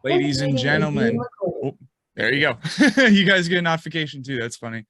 Ladies and gentlemen, oh, there you go. You guys get a notification too. That's funny.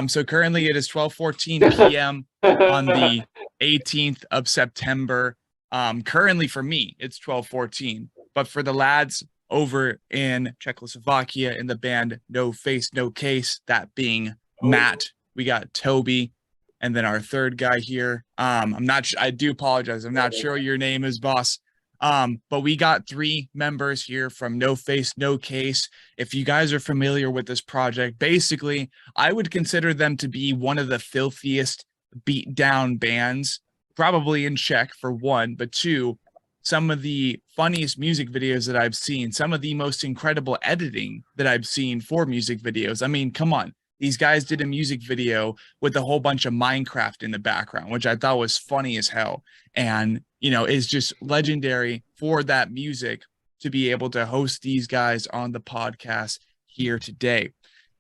So currently it is 12:14 p.m. on the 18th of September. Currently for me, it's 12:14, but for the lads over in Czechoslovakia in the band No Face, No Case, that being Matt, we got Toby, and then our third guy here. I do apologize. I'm not sure what your name is, boss. But we got 3 members here from No Face, No Case. If you guys are familiar with this project, basically, I would consider them to be one of the filthiest beatdown bands, probably in Czech for one, but two, some of the funniest music videos that I've seen, some of the most incredible editing that I've seen for music videos. I mean, come on. These guys did a music video with a whole bunch of Minecraft in the background, which I thought was funny as hell. And, you know, is just legendary for that music to be able to host these guys on the podcast here today.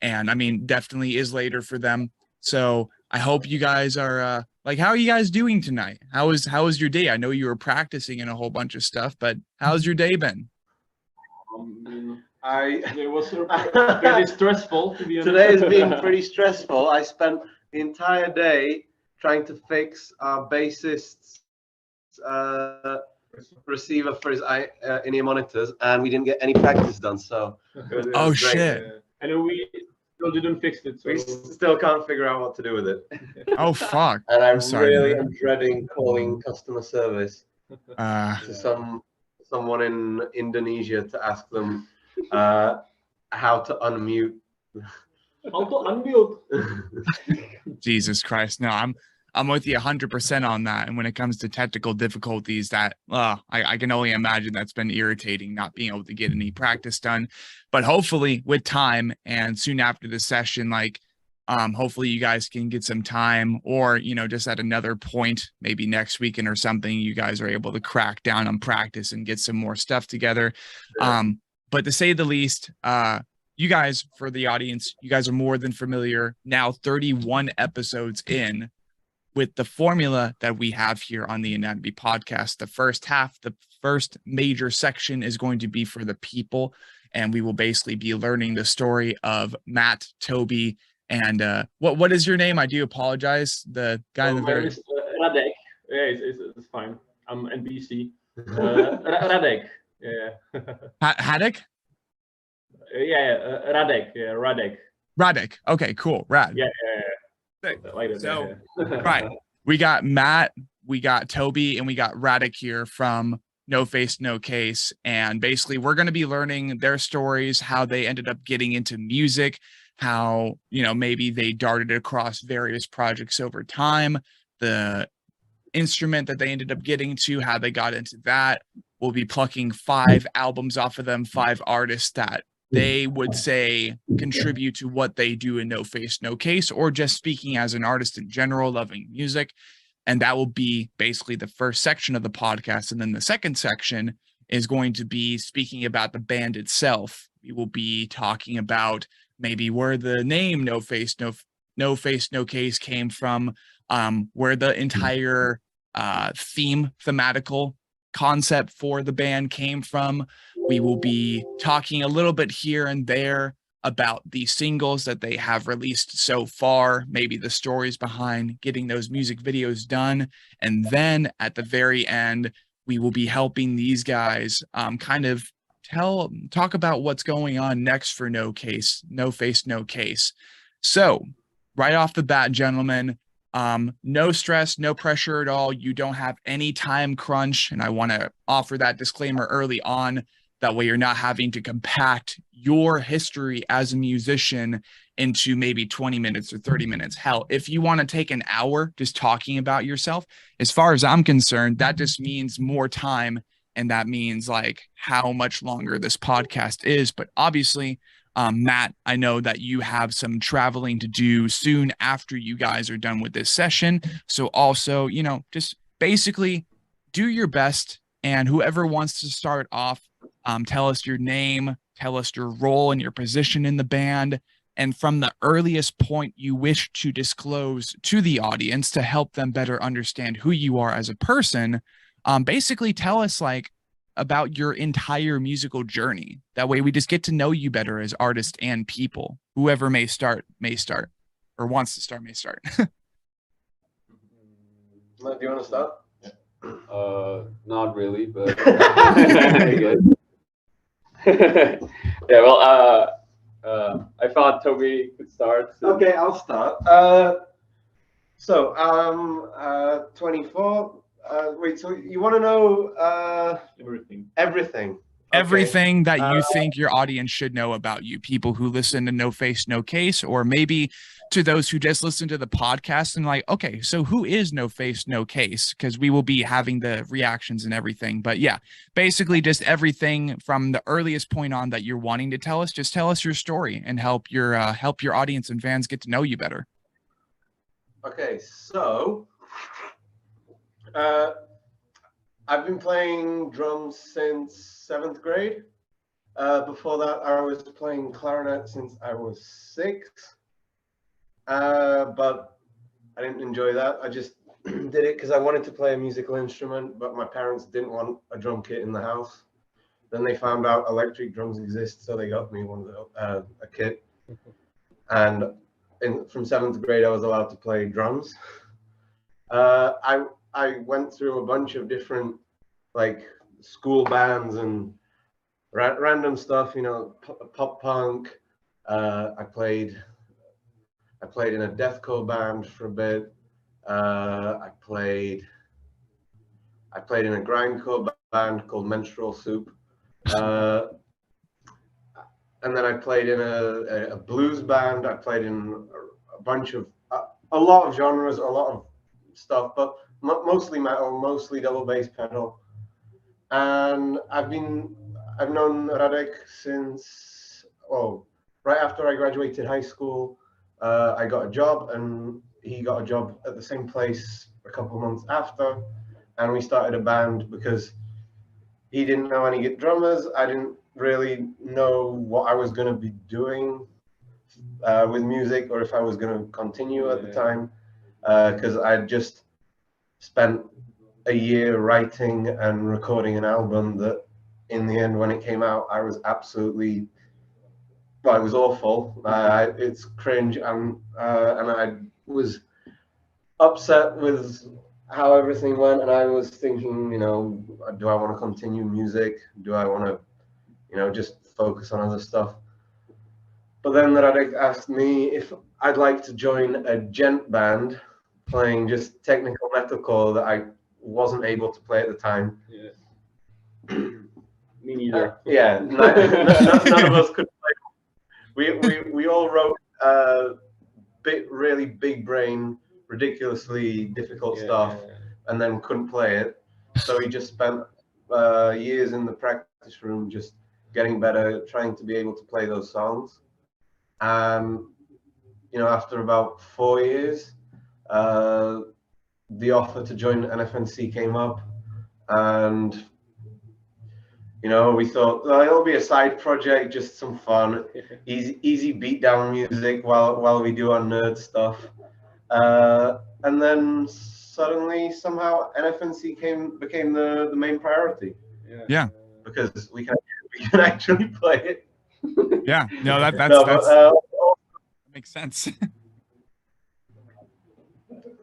And I mean, definitely is later for them. So I hope you guys are how are you guys doing tonight? How was your day? I know you were practicing and a whole bunch of stuff, but how's your day been? It was pretty stressful, to be honest. Today has been pretty stressful. I spent the entire day trying to fix our bassist's receiver for his in-ear monitors, and we didn't get any practice done. So it was shit! And we still didn't fix it. So. We still can't figure out what to do with it. Oh fuck! And I'm sorry, really am dreading calling customer service to someone in Indonesia to ask them how to unmute. How to unmute? Jesus Christ! No, I'm with you 100% on that. And when it comes to technical difficulties, that I can only imagine that's been irritating, not being able to get any practice done. But hopefully, with time and soon after the session, hopefully you guys can get some time, or just at another point, maybe next weekend or something, you guys are able to crack down on practice and get some more stuff together. Yeah. But to say the least, you guys, for the audience, you guys are more than familiar now, 31 episodes in, with the formula that we have here on the Anatomy podcast. The first half, the first major section, is going to be for the people, and we will basically be learning the story of Matt, Toby, and what is your name? I do apologize. The guy in the very Raddek. Yeah, it's fine. I'm NPC. Raddek. Yeah. Raddek? Raddek. Yeah, Raddek. Raddek. Okay, cool. Rad. Yeah. Like that, so, right. We got Matt, we got Toby, and we got Raddek here from No Face, No Case. And basically, we're going to be learning their stories, how they ended up getting into music, how, maybe they darted across various projects over time, the instrument that they ended up getting to, how they got into that. We'll be plucking 5 albums off of them, 5 artists that they would say contribute to what they do in No Face, No Case, or just speaking as an artist in general, loving music. And that will be basically the first section of the podcast. And then the second section is going to be speaking about the band itself. We will be talking about maybe where the name No Face, No Case came from, where the entire thematical concept for the band came from. We will be talking a little bit here and there about the singles that they have released so far, maybe the stories behind getting those music videos done. And then at the very end, we will be helping these guys kind of talk about what's going on next for No Face, No Case. So right off the bat, gentlemen, no stress, no pressure at all. You don't have any time crunch. And I want to offer that disclaimer early on. That way you're not having to compact your history as a musician into maybe 20 minutes or 30 minutes. Hell, if you want to take an hour just talking about yourself, as far as I'm concerned, that just means more time. And that means how much longer this podcast is. But obviously, Matt, I know that you have some traveling to do soon after you guys are done with this session. So also, just basically do your best. And whoever wants to start off, tell us your name, tell us your role and your position in the band. And from the earliest point you wish to disclose to the audience to help them better understand who you are as a person, basically tell us about your entire musical journey. That way we just get to know you better as artists and people. Whoever may start, or wants to start may start. Matt, do you want to start? Not really, but good. Yeah, well, I thought Toby could start. So. Okay, I'll start. So I'm 24. Wait, so you want to know Everything. everything? Okay. Everything that you think your audience should know about you, people who listen to No Face, No Case, or maybe to those who just listen to the podcast and like, okay, so who is No Face, No Case? Because we will be having the reactions and everything. But yeah, basically just everything from the earliest point on that you're wanting to tell us. Just tell us your story and help your audience and fans get to know you better. Okay, so I've been playing drums since 7th grade. Before that, I was playing clarinet since I was 6. But I didn't enjoy that. I just did it because I wanted to play a musical instrument, but my parents didn't want a drum kit in the house. Then they found out electric drums exist, so they got me a kit. And from 7th grade, I was allowed to play drums. I went through a bunch of different like school bands and random stuff, you know, pop punk. I played in a deathcore band for a bit. I played in a grindcore band called Menstrual Soup. And then I played in a blues band. I played in a bunch of a lot of genres, a lot of stuff, but mostly metal, mostly double bass pedal. And I've known Raddek since right after I graduated high school. I got a job, and he got a job at the same place a couple of months after, and we started a band because he didn't know any drummers. I didn't really know what I was going to be doing with music, or if I was going to continue at the time, because I'd just spent a year writing and recording an album that in the end, when it came out, I was absolutely, well, it was awful. It's cringe, and I was upset with how everything went, and I was thinking, you know, do I want to continue music? Do I want to, you know, just focus on other stuff? But then Raddek asked me if I'd like to join a gent band playing just technical metalcore that I wasn't able to play at the time. Yeah. Me neither. Yeah, none of us could play. We all wrote really big brain, ridiculously difficult stuff, and then couldn't play it. So we just spent years in the practice room just getting better, trying to be able to play those songs. And you know, after about 4 years, the offer to join NFNC came up, and you know, we thought, well, it'll be a side project, just some fun, easy beatdown music while we do our nerd stuff. And then suddenly, somehow, NFNC became the main priority. Yeah. Because we can actually play it. Yeah. No, that makes sense.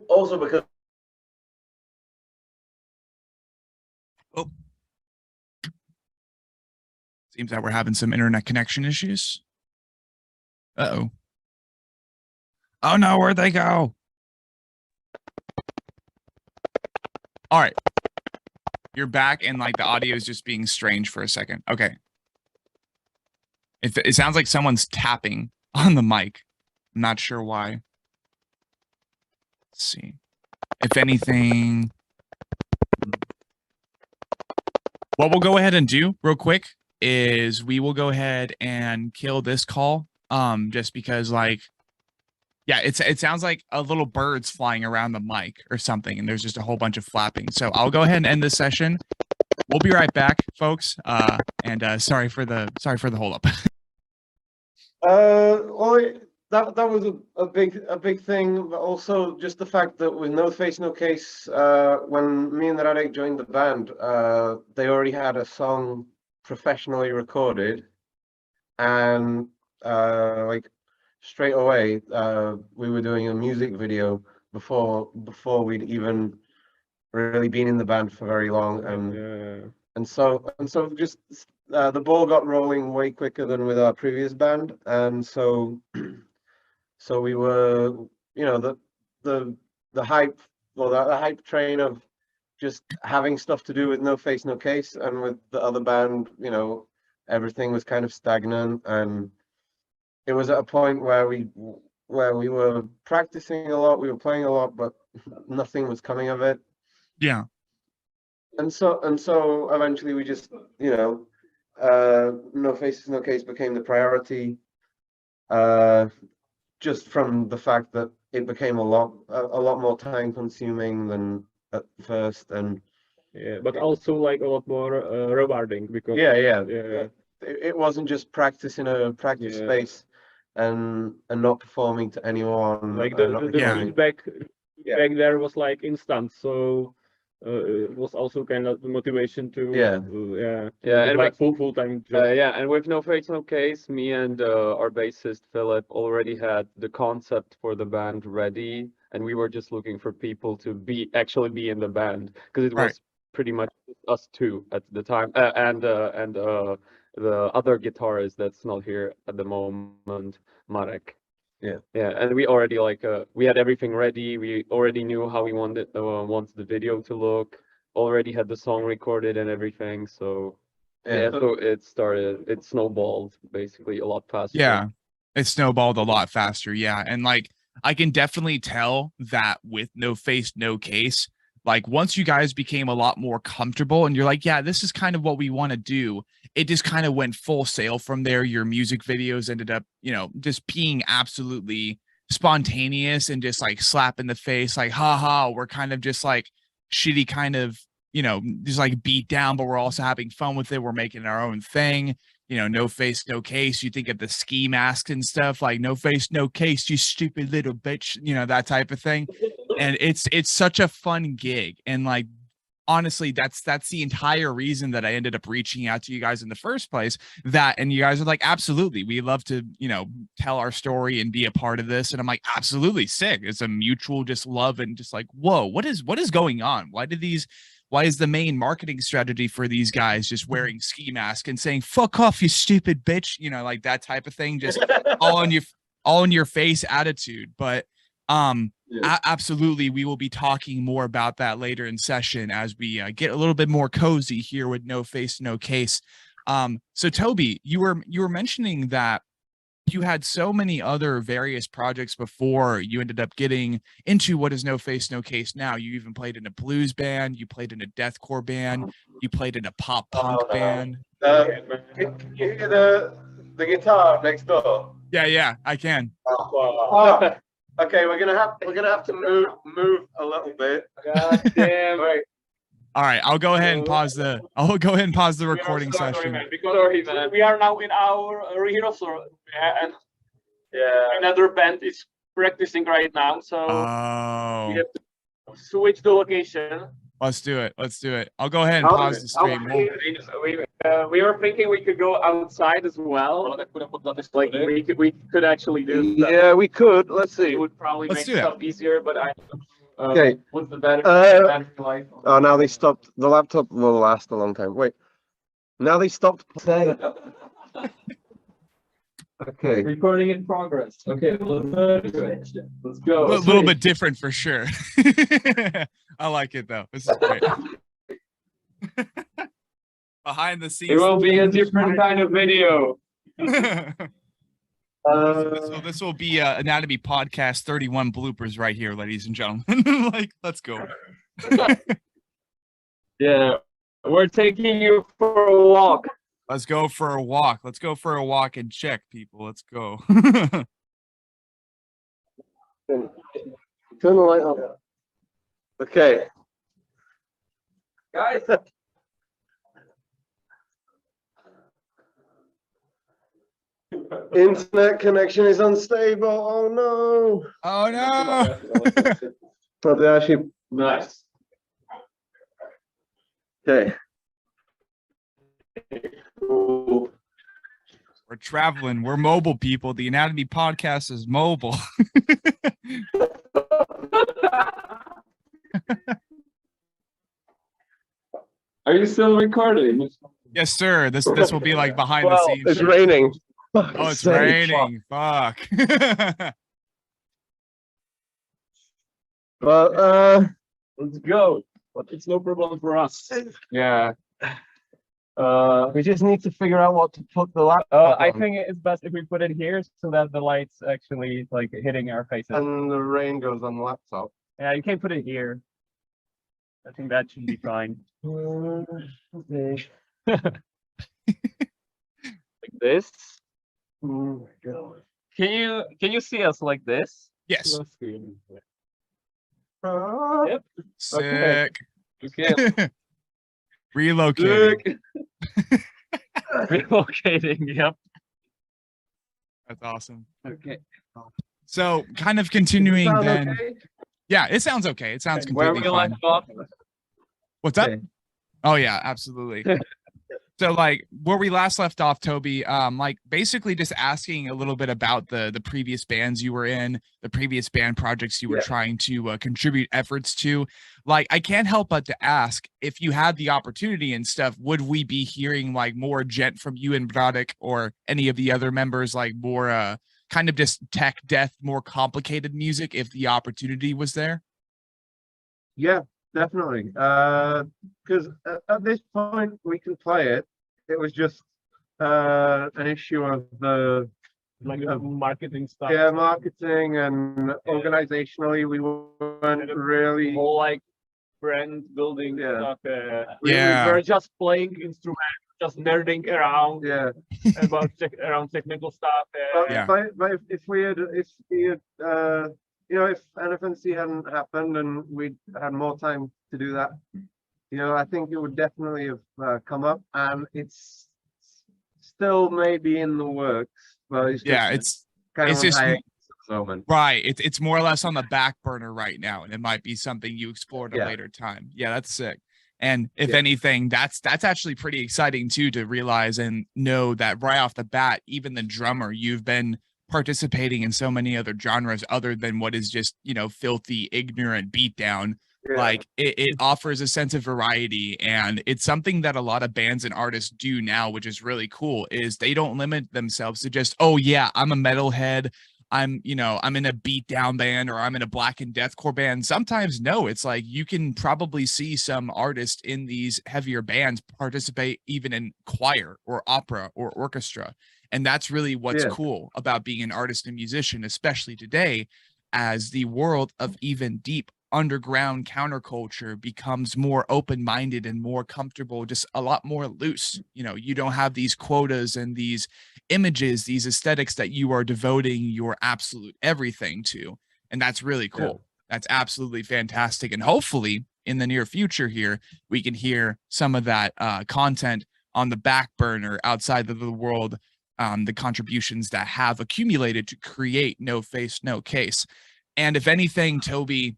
Also because. Oh. Seems that we're having some internet connection issues. Uh-oh. Oh no, where'd they go? All right. You're back, and like the audio is just being strange for a second. Okay. It sounds like someone's tapping on the mic. I'm not sure why. Let's see. If anything, what we'll go ahead and do real quick is we will go ahead and kill this call. Just because like, yeah, it sounds like a little bird's flying around the mic or something, and there's just a whole bunch of flapping. So I'll go ahead and end this session. We'll be right back, folks. And sorry for the hold up. Well, that was a big thing, but also just the fact that with No Face No Case, when me and Raddek joined the band, they already had a song professionally recorded, and like straight away, we were doing a music video before we'd even really been in the band for very long, and so just the ball got rolling way quicker than with our previous band, and so we were, you know, the hype, well, the hype train of just having stuff to do with No Face No Case, and with the other band, you know, everything was kind of stagnant, and it was at a point where we were practicing a lot, we were playing a lot, but nothing was coming of it. Yeah. And so eventually we just, you know, No Face No Case became the priority, just from the fact that it became a lot more time consuming than at first, and Yeah, but also like a lot more rewarding because yeah. yeah. It wasn't just practice in a practice space and not performing to anyone. Like the Yeah. feedback there was like instant, so it was also kind of the motivation to and like full-time job. yeah, and with No Face No Case, me and our bassist Philip already had the concept for the band ready, and we were just looking for people to actually be in the band, because it was pretty much us two at the time, and the other guitarist that's not here at the moment, Marek. Yeah, and we already we had everything ready. We already knew how we wanted the video to look. Already had the song recorded and everything. So so it snowballed basically a lot faster. Yeah, it snowballed a lot faster. Yeah, and like I can definitely tell that with No Face No Case, like once you guys became a lot more comfortable and you're like, yeah, this is kind of what we want to do, it just kind of went full sail from there. Your music videos ended up, you know, just being absolutely spontaneous and just like slap in the face, like, haha, we're kind of just like shitty kind of, you know, just like beat down, but we're also having fun with it. We're making our own thing. You know, No Face No Case. You think of the ski masks and stuff, like No Face No Case, you stupid little bitch, you know, that type of thing. And it's such a fun gig, and like honestly, that's the entire reason that I ended up reaching out to you guys in the first place. That, and you guys are like, absolutely, we love to, you know, tell our story and be a part of this. And I'm like, absolutely, sick. It's a mutual just love, and just like, whoa, what is going on? Why is the main marketing strategy for these guys just wearing ski mask and saying "fuck off, you stupid bitch," you know, like that type of thing, just all in your face attitude. But absolutely, we will be talking more about that later in session as we get a little bit more cozy here with No Face No Case. So Toby, you were mentioning that you had so many other various projects before you ended up getting into what is No Face No Case now. You even played in a blues band, you played in a deathcore band, you played in a pop punk band. Can you hear the guitar next door? Yeah, I can. Okay, we're gonna have to move a little bit. God damn. Right. All right, I'll go ahead and pause the recording session. Because we are now in our rehearsal, and another band is practicing right now, so we have to switch the location. Let's do it. I'll go ahead and pause the stream. We were thinking we could go outside as well. Like we could actually do that. Yeah, we could. Let's see. It would probably Let's make do stuff easier, but okay. What's the battery life? Oh, now they stopped. The laptop will last a long time. Wait. Now they stopped playing. Okay. Recording in progress. Okay, let's go. A little bit different for sure. I like it though. This is great. Behind the scenes. It will be a different kind of video. So this will be Anatomy Podcast 31 bloopers right here, ladies and gentlemen. Like, let's go. Yeah, we're taking you for a walk. Let's go for a walk. Let's go for a walk and check, people. Let's go. Turn the light on. Okay. Guys. Internet connection is unstable. Oh no. Oh no. Probably actually Nice. okay. We're traveling. We're mobile people. The Anatomy Podcast is mobile. Are you still recording? Yes, sir. This will be like behind the Well, scenes. it's raining. Oh, it's raining. Fuck. Well, Let's go. But it's no problem for us. Yeah. we just need to figure out what to put the laptop I on. think it's best if we put it here so that the light's actually like hitting our faces. And the rain goes on the laptop. Yeah, you can put it here. I think that should be fine. Okay. Like this. Oh my God. Can you see us like this? Yes. Yep. Sick. Okay. Relocating. Relocating. Yep. That's awesome. Okay. So kind of continuing Sound then. okay? Yeah, it sounds okay. It sounds Where completely we fine. left off. What's up? Okay. Oh yeah, absolutely. So like where we last left off, Toby, like basically just asking a little bit about the previous bands you were in, the previous band projects you were trying to contribute efforts to. Like I can't help but to ask, if you had the opportunity and stuff, would we be hearing like more gent from you and Raddek or any of the other members, like more kind of just tech death, more complicated music if the opportunity was there? Yeah, definitely. Because at this point we can play it. It was just an issue of the Marketing stuff. yeah, marketing and organizationally we weren't really Whole like brand building stuff. We were just playing instruments, just nerding around about around technical stuff. But if we had you know, if NFNC hadn't happened and we'd had more time to do that, you know, I think it would definitely have come up, and it's still maybe in the works, but it's just it's kind of just at the moment. right. It's more or less on the back burner right now, and it might be something you explore at a later time. Yeah, that's sick. And if anything, that's actually pretty exciting too, to realize and know that right off the bat, even the drummer, you've been participating in so many other genres other than what is just, you know, filthy, ignorant beatdown. Like it offers a sense of variety, and it's something that a lot of bands and artists do now, which is really cool, is they don't limit themselves to just, oh yeah, I'm a metalhead, I'm in a beatdown band, or I'm in a black and deathcore band. Sometimes no, it's like you can probably see some artists in these heavier bands participate even in choir or opera or orchestra. And that's really what's cool about being an artist and musician, especially today, as the world of even deep underground counterculture becomes more open-minded and more comfortable, just a lot more loose. You know, you don't have these quotas and these images, these aesthetics that you are devoting your absolute everything to. And that's really cool. That's absolutely fantastic. And hopefully in the near future here, we can hear some of that content on the back burner outside of the world, the contributions that have accumulated to create No Face, No Case. And if anything, Toby,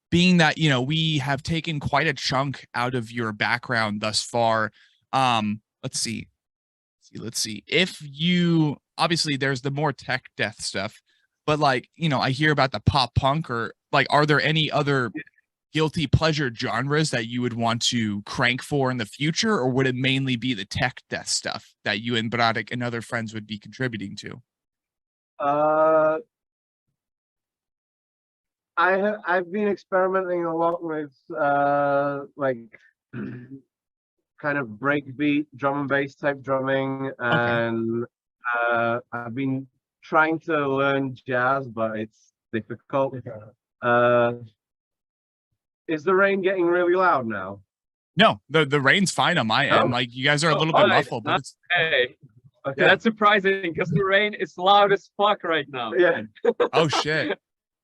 being that, you know, we have taken quite a chunk out of your background thus far, let's see if you, obviously there's the more tech death stuff, but like, you know, I hear about the pop punk, or like, are there any other guilty pleasure genres that you would want to crank for in the future, or would it mainly be the tech death stuff that you and Raddek and other friends would be contributing to? I've been experimenting a lot with like kind of breakbeat drum and bass type drumming, and I've been trying to learn jazz, but it's difficult. Is the rain getting really loud now? No, the rain's fine on my end. Like, you guys are a little bit muffled, but it's okay. That's surprising because the rain is loud as fuck right now. Yeah. Oh shit.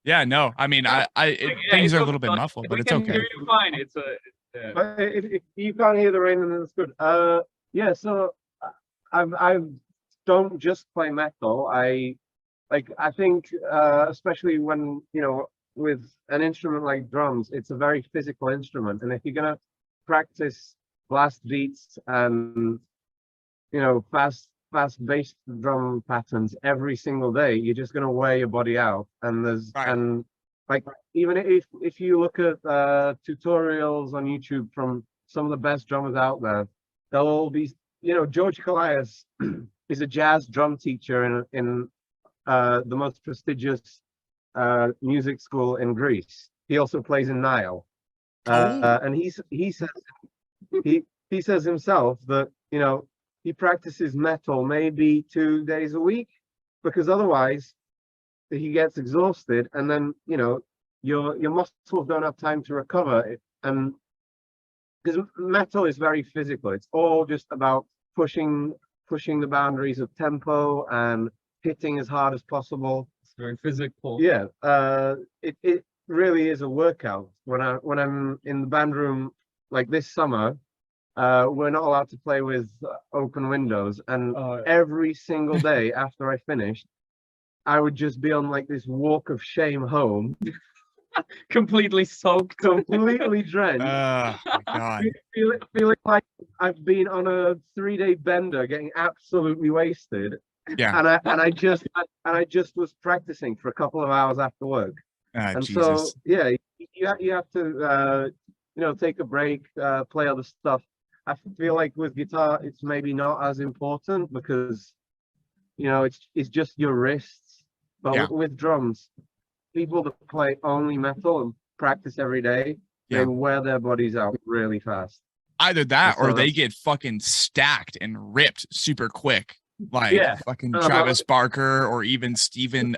Yeah, no, I mean, things are a little bit muffled, but it's okay. Hear you fine. It's But if you can't hear the rain, then it's good. Yeah. So I've don't just play metal. I think, especially when, you know, with an instrument like drums, it's a very physical instrument. And if you're gonna practice blast beats and, you know, fast bass drum patterns every single day, you're just gonna wear your body out. And and like, even if you look at tutorials on YouTube from some of the best drummers out there, they'll all be, you know, George Kalias is a jazz drum teacher in the most prestigious music school in Greece. He also plays in Nile, and he says himself that, you know, he practices metal maybe 2 days a week, because otherwise he gets exhausted, and then, you know, your muscles don't have time to recover. And because metal is very physical, it's all just about pushing the boundaries of tempo and hitting as hard as possible. It's very physical. Yeah, it really is a workout. When I'm in the band room, like this summer, we're not allowed to play with open windows, and every single day after I finished, I would just be on like this walk of shame home, completely soaked, completely drenched. Oh my God. Feeling like I've been on a 3-day bender, getting absolutely wasted. Yeah. And I just was practicing for a couple of hours after work. And Jesus. so, yeah, you have to you know, take a break, play other stuff. I feel like with guitar, it's maybe not as important because, you know, it's just your wrists. But with drums, people that play only metal and practice every day, they wear their bodies out really fast. Either that, or they get fucking stacked and ripped super quick. Like fucking Travis Barker, or even Steven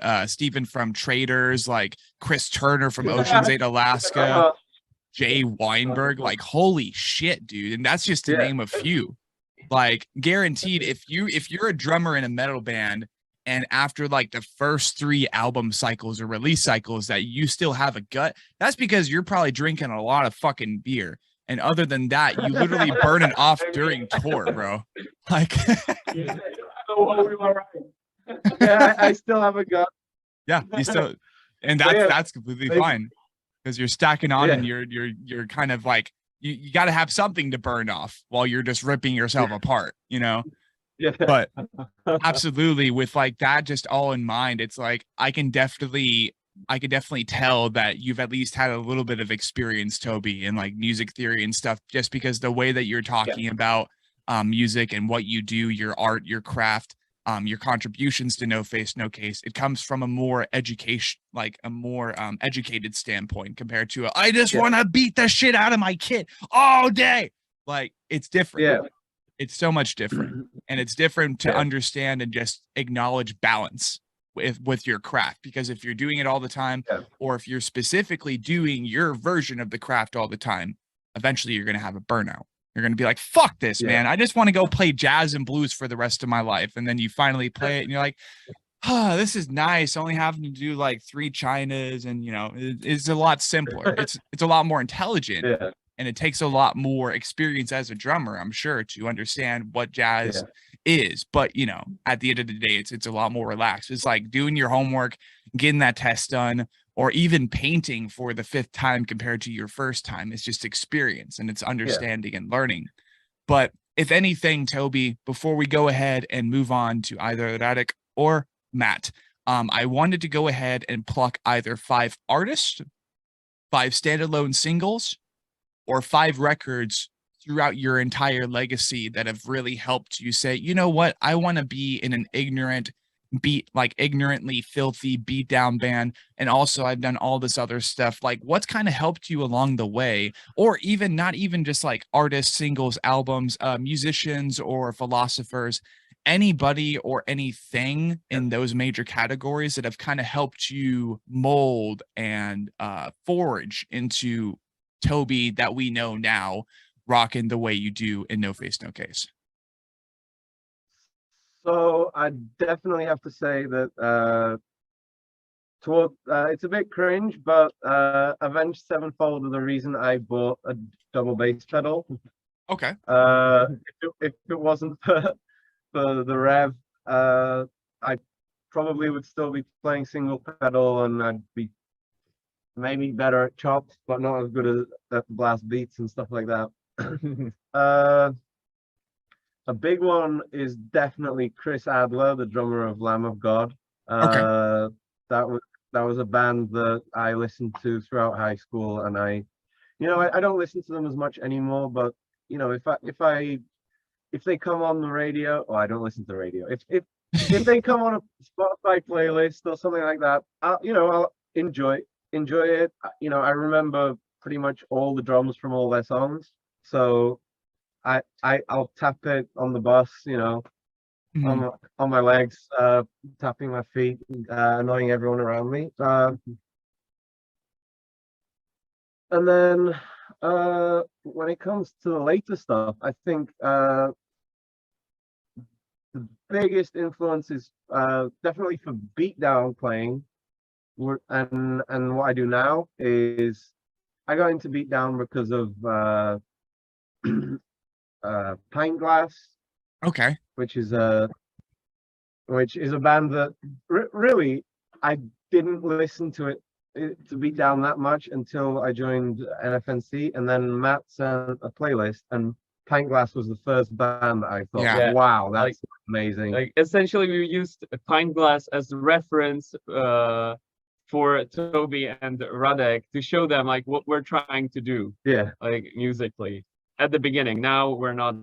from Traders, like Chris Turner from Ocean's 8 Alaska, Jay Weinberg. Like, holy shit, dude. And that's just to name a few. Like, guaranteed, if you're a drummer in a metal band, and after like the first 3 album cycles or release cycles that you still have a gut, that's because you're probably drinking a lot of fucking beer. And other than that, you literally burn it off during tour, bro. Like, yeah, I still have a gut. Yeah, you still, and that's completely fine, because you're stacking on and you're kind of like, you got to have something to burn off while you're just ripping yourself apart, you know? Yeah. But absolutely, with like that just all in mind, it's like I can definitely tell that you've at least had a little bit of experience, Toby, in like music theory and stuff, just because the way that you're talking about music and what you do, your art, your craft, your contributions to No Face, No Case, it comes from a more education, like a more educated standpoint compared to I just want to beat the shit out of my kid all day. Like, it's different. Yeah. It's so much different, and it's different to understand and just acknowledge balance with your craft, because if you're doing it all the time, or if you're specifically doing your version of the craft all the time, eventually you're going to have a burnout. You're going to be like, fuck this, man. I just want to go play jazz and blues for the rest of my life. And then you finally play it and you're like, oh, this is nice. Only having to do like 3 chinas, and, you know, it's a lot simpler. It's a lot more intelligent. And it takes a lot more experience as a drummer, I'm sure, to understand what jazz is. But, you know, at the end of the day, it's a lot more relaxed. It's like doing your homework, getting that test done, or even painting for the 5th time compared to your first time. It's just experience, and it's understanding and learning. But if anything, Toby, before we go ahead and move on to either Raddek or Matt, I wanted to go ahead and pluck either 5 artists, 5 standalone singles, or 5 records throughout your entire legacy that have really helped you say, you know what, I want to be in an ignorantly filthy beatdown band, and also I've done all this other stuff. Like, what's kind of helped you along the way? Or even not even just like artists, singles, albums, musicians, or philosophers, anybody or anything in those major categories that have kind of helped you mold and forge into Toby that we know now, rocking the way you do in No Face, No Case. So I definitely have to say that it's a bit cringe, but Avenged Sevenfold are the reason I bought a double bass pedal. Okay. If it wasn't for the Rev, I probably would still be playing single pedal, and I'd be maybe better at chops, but not as good as at blast beats and stuff like that. A big one is definitely Chris Adler, the drummer of Lamb of God. Okay. That was a band that I listened to throughout high school, and I don't listen to them as much anymore, but if they come on the radio, I don't listen to the radio. If they come on a Spotify playlist or something like that, I'll enjoy it. I remember pretty much all the drums from all their songs, so I'll tap it on the bus, on my legs, tapping my feet, annoying everyone around me. And then when it comes to the later stuff, I think the biggest influence is definitely for beatdown playing. And what I do now is I got into beatdown because of Pint Glass. Okay. Which is a band that really I didn't listen to beatdown that much until I joined NFNC, and then Matt sent a playlist, and Pint Glass was the first band that I thought, wow, that's amazing. Like essentially, we used Pint Glass as a reference for Toby and Raddek to show them like what we're trying to do. Yeah. Like musically at the beginning. Now we're not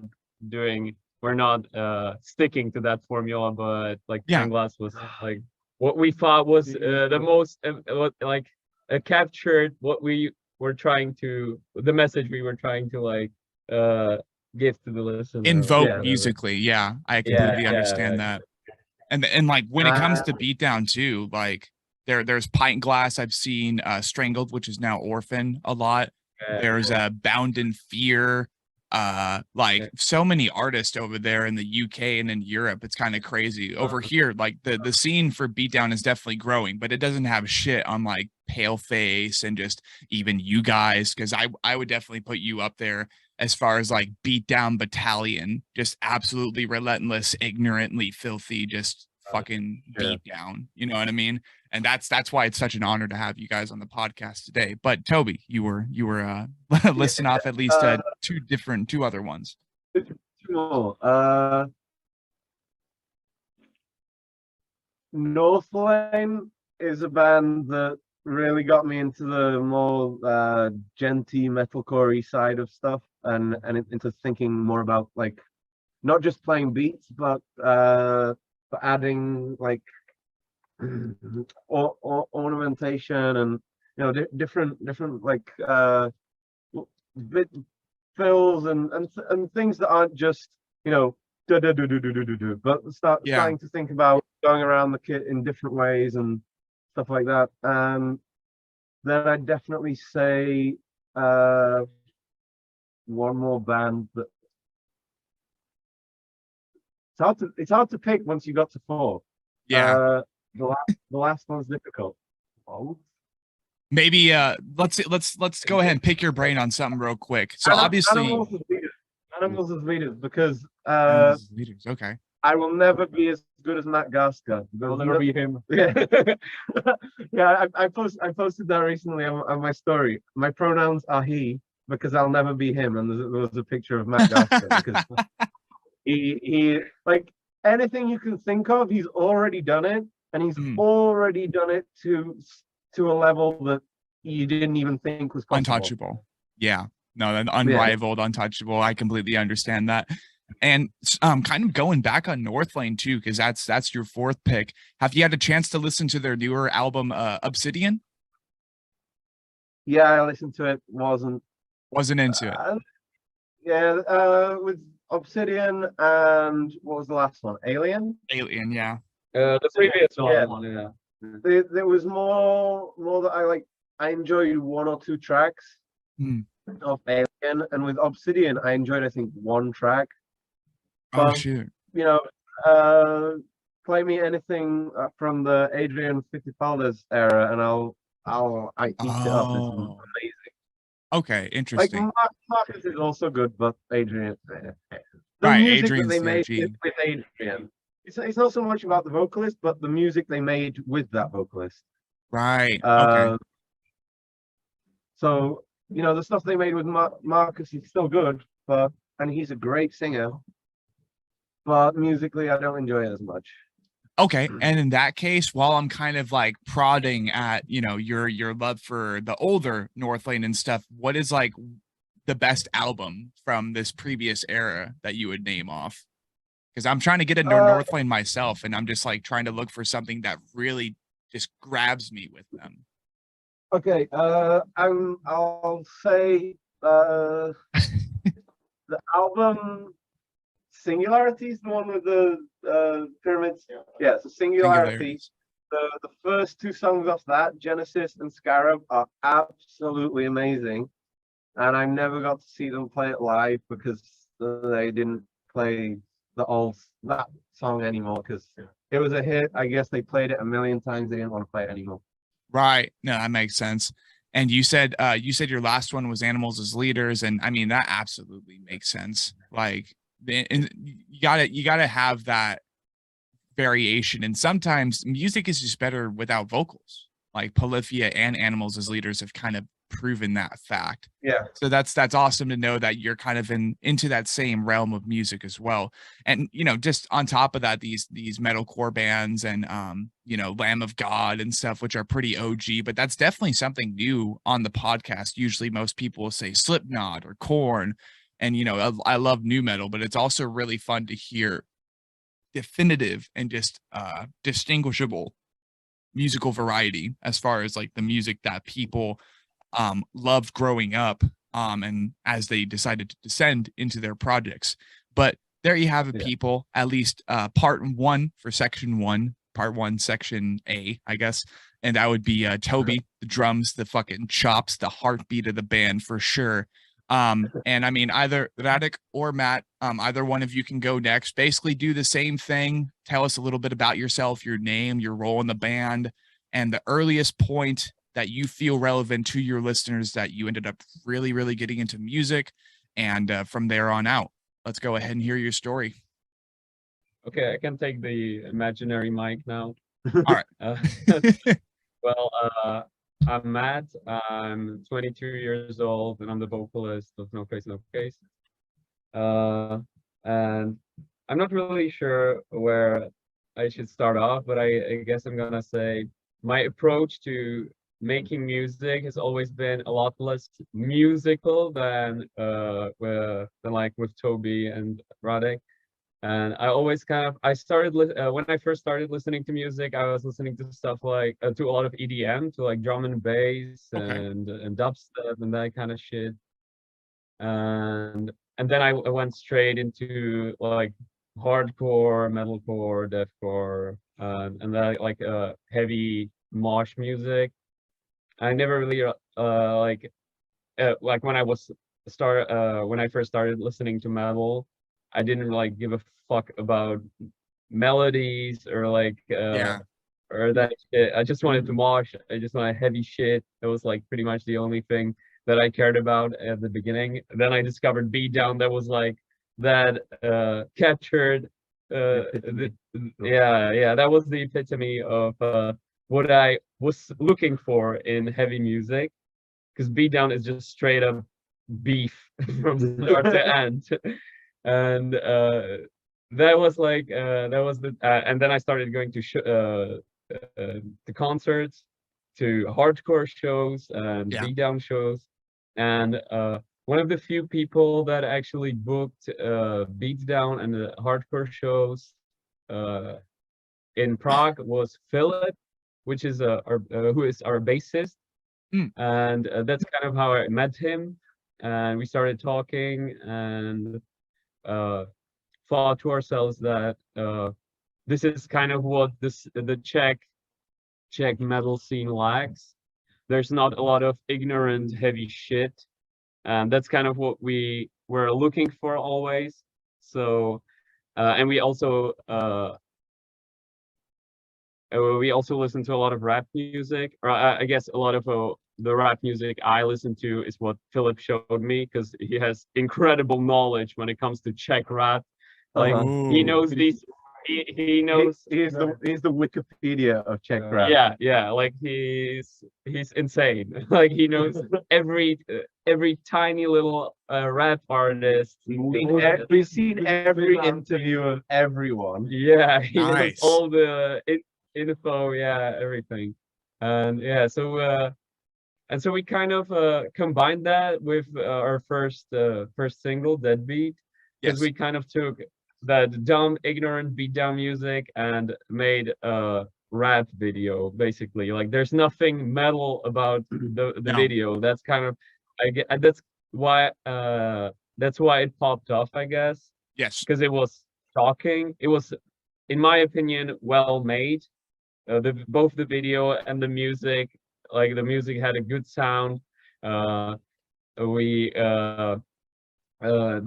sticking to that formula, but like Pint Glass was like what we thought was the most captured what we were trying to, the message we were trying to like give to the listener. Invoke musically. Yeah, I completely understand that. And like when it comes to beatdown too, like there's Pint Glass. I've seen Strangled, which is now Orphan, a lot. There's Bound in Fear. So many artists over there in the UK and in Europe. It's kind of crazy. Over here, like the scene for beatdown is definitely growing, but it doesn't have shit on like Paleface and just even you guys, because I would definitely put you up there as far as like Beatdown Battalion, just absolutely relentless, ignorantly filthy, just fucking beat down. You know what I mean? And that's why it's such an honor to have you guys on the podcast today. But Toby, you were listing off at least two other ones. Northlane is a band that really got me into the more genty metalcore side of stuff, and into thinking more about like not just playing beats, but adding like ornamentation and different like bit fills and things that aren't just but starting to think about going around the kit in different ways and stuff like that. And then I'd definitely say one more band that it's hard to pick once you got to four. The last one's difficult. Maybe let's go ahead and pick your brain on something real quick. So obviously Animals as leaders, because leaders, okay. I will never be as good as Matt Gaska. I'll never be him. I posted that recently on my story. My pronouns are he, because I'll never be him, and there was a picture of Matt Gaska because he like anything you can think of, he's already done it, and he's already done it to a level that you didn't even think was possible. Untouchable. Yeah. No, unrivaled, untouchable. I completely understand that. And kind of going back on Northlane too, because that's your fourth pick. Have you had a chance to listen to their newer album, Obsidian? Yeah, I listened to it. Wasn't into it. With Obsidian and what was the last one? Alien, yeah. The previous one, yeah. There was more that I enjoyed one or two tracks of Alien, and with Obsidian I enjoyed I think one track. Oh shoot. Play me anything from the Adrian Fittipaldi's era and I'll eat it up. It's amazing. Okay, interesting. Like Marcus is also good, but Adrian, right, music Adrian's that they made with Adrian it's not so much about the vocalist, but the music they made with that vocalist. Right. Okay. So, you know, the stuff they made with Marcus is still good, and he's a great singer, but musically I don't enjoy it as much. Okay. And in that case, while I'm kind of like prodding at, you know, your love for the older Northlane and stuff, what is like the best album from this previous era that you would name off? Because I'm trying to get into Northlane myself, and I'm just like trying to look for something that really just grabs me with them. Okay, I'll say the album Singularities, the one with the pyramids. Yeah, so Singularity. The first two songs off that, Genesis and Scarab, are absolutely amazing. And I never got to see them play it live because they didn't play that song anymore because it was a hit. I guess they played it a million times. They didn't want to play it anymore. Right. No, that makes sense. And you said your last one was Animals as Leaders, and I mean that absolutely makes sense. Like, and you gotta have that variation, and sometimes music is just better without vocals. Like Polyphia and Animals as Leaders have kind of proven that fact. Yeah. So that's awesome to know that you're kind of into that same realm of music as well. And you know, just on top of that, these metalcore bands and you know, Lamb of God and stuff, which are pretty OG, but that's definitely something new on the podcast. Usually most people will say Slipknot or Korn, and you know, I love new metal, but it's also really fun to hear definitive and just distinguishable musical variety as far as like the music that people loved growing up and as they decided to descend into their projects. But there you have it, people. At least part one for section one, part one, section A, I guess. And that would be Toby, the drums, the fucking chops, the heartbeat of the band for sure. And I mean, either Raddek or Matt, either one of you can go next. Basically do the same thing. Tell us a little bit about yourself, your name, your role in the band, and the earliest point that you feel relevant to your listeners that you ended up really, really getting into music. And from there on out, let's go ahead and hear your story. Okay, I can take the imaginary mic now. All right. Well, I'm Matt. I'm 22 years old, and I'm the vocalist of No Face, No Case. And I'm not really sure where I should start off, but I guess I'm gonna say my approach to making music has always been a lot less musical than like with Toby and Raddek. And I always I started when I first started listening to music, I was listening to stuff like to a lot of EDM, to like drum and bass and dubstep and that kind of shit. And then I went straight into like hardcore, metalcore, deathcore, and then like heavy mosh music. I never really like when I when I first started listening to metal, I didn't like give a fuck about melodies or like or that shit. I just wanted to mosh. I just wanted heavy shit. It was like pretty much the only thing that I cared about at the beginning. Then I discovered beatdown that was like that captured that was the epitome of what I was looking for in heavy music, because beatdown is just straight up beef from start to end. And that was like that was the and then I started going to concerts, to hardcore shows and beatdown shows, and one of the few people that actually booked beatdown and the hardcore shows in Prague was Philip, which is who is our bassist. And that's kind of how I met him, and we started talking and thought to ourselves that this is kind of what the Czech metal scene lacks. There's not a lot of ignorant heavy shit, and that's kind of what we were looking for always. So and we also listen to a lot of rap music, or I guess a lot of the rap music I listen to is what Philip showed me, because he has incredible knowledge when it comes to Czech rap. Like he knows these he knows. He's the Wikipedia of Czech rap. Yeah, like he's insane. Like he knows every tiny little rap artist. We've seen every interview of everyone. Yeah, he knows Nice. all the info, yeah, everything. And yeah, so we kind of combined that with our first single, Deadbeat, because Yes. we kind of took that dumb, ignorant beatdown music and made a rap video, basically. Like there's nothing metal about the No. video. That's kind of that's why it popped off, I guess. Yes. Because it was shocking. It was, in my opinion, well made. Both the video and the music, like the music had a good sound. The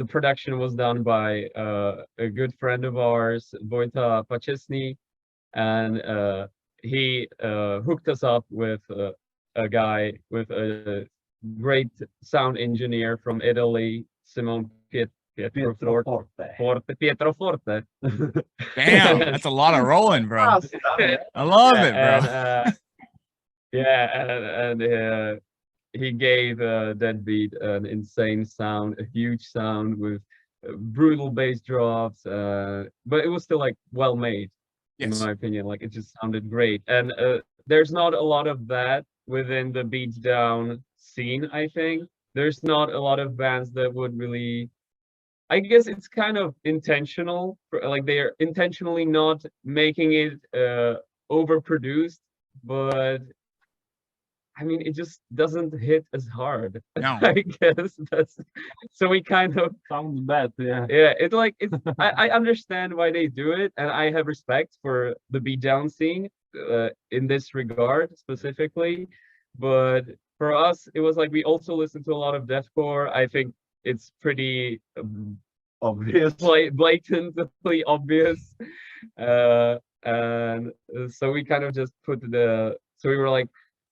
production was done by a good friend of ours, Vojta Pachesny, and he hooked us up with a guy, with a great sound engineer from Italy, Simon Pietroforte. Damn, that's a lot of rolling, bro. I love it, bro. And he gave Deadbeat an insane sound, a huge sound with brutal bass drops, but it was still like well made, in Yes. my opinion. Like it just sounded great, and there's not a lot of that within the beatdown scene. I think there's not a lot of bands that would really. I guess it's kind of intentional, like they are intentionally not making it overproduced, but I mean, it just doesn't hit as hard. No. I guess that's so we kind of Sounds bad, yeah. yeah. I understand why they do it, and I have respect for the beatdown scene in this regard specifically. But for us, it was like we also listened to a lot of deathcore. I think it's pretty Obvious. blatantly obvious, and so we kind of just put so we were like,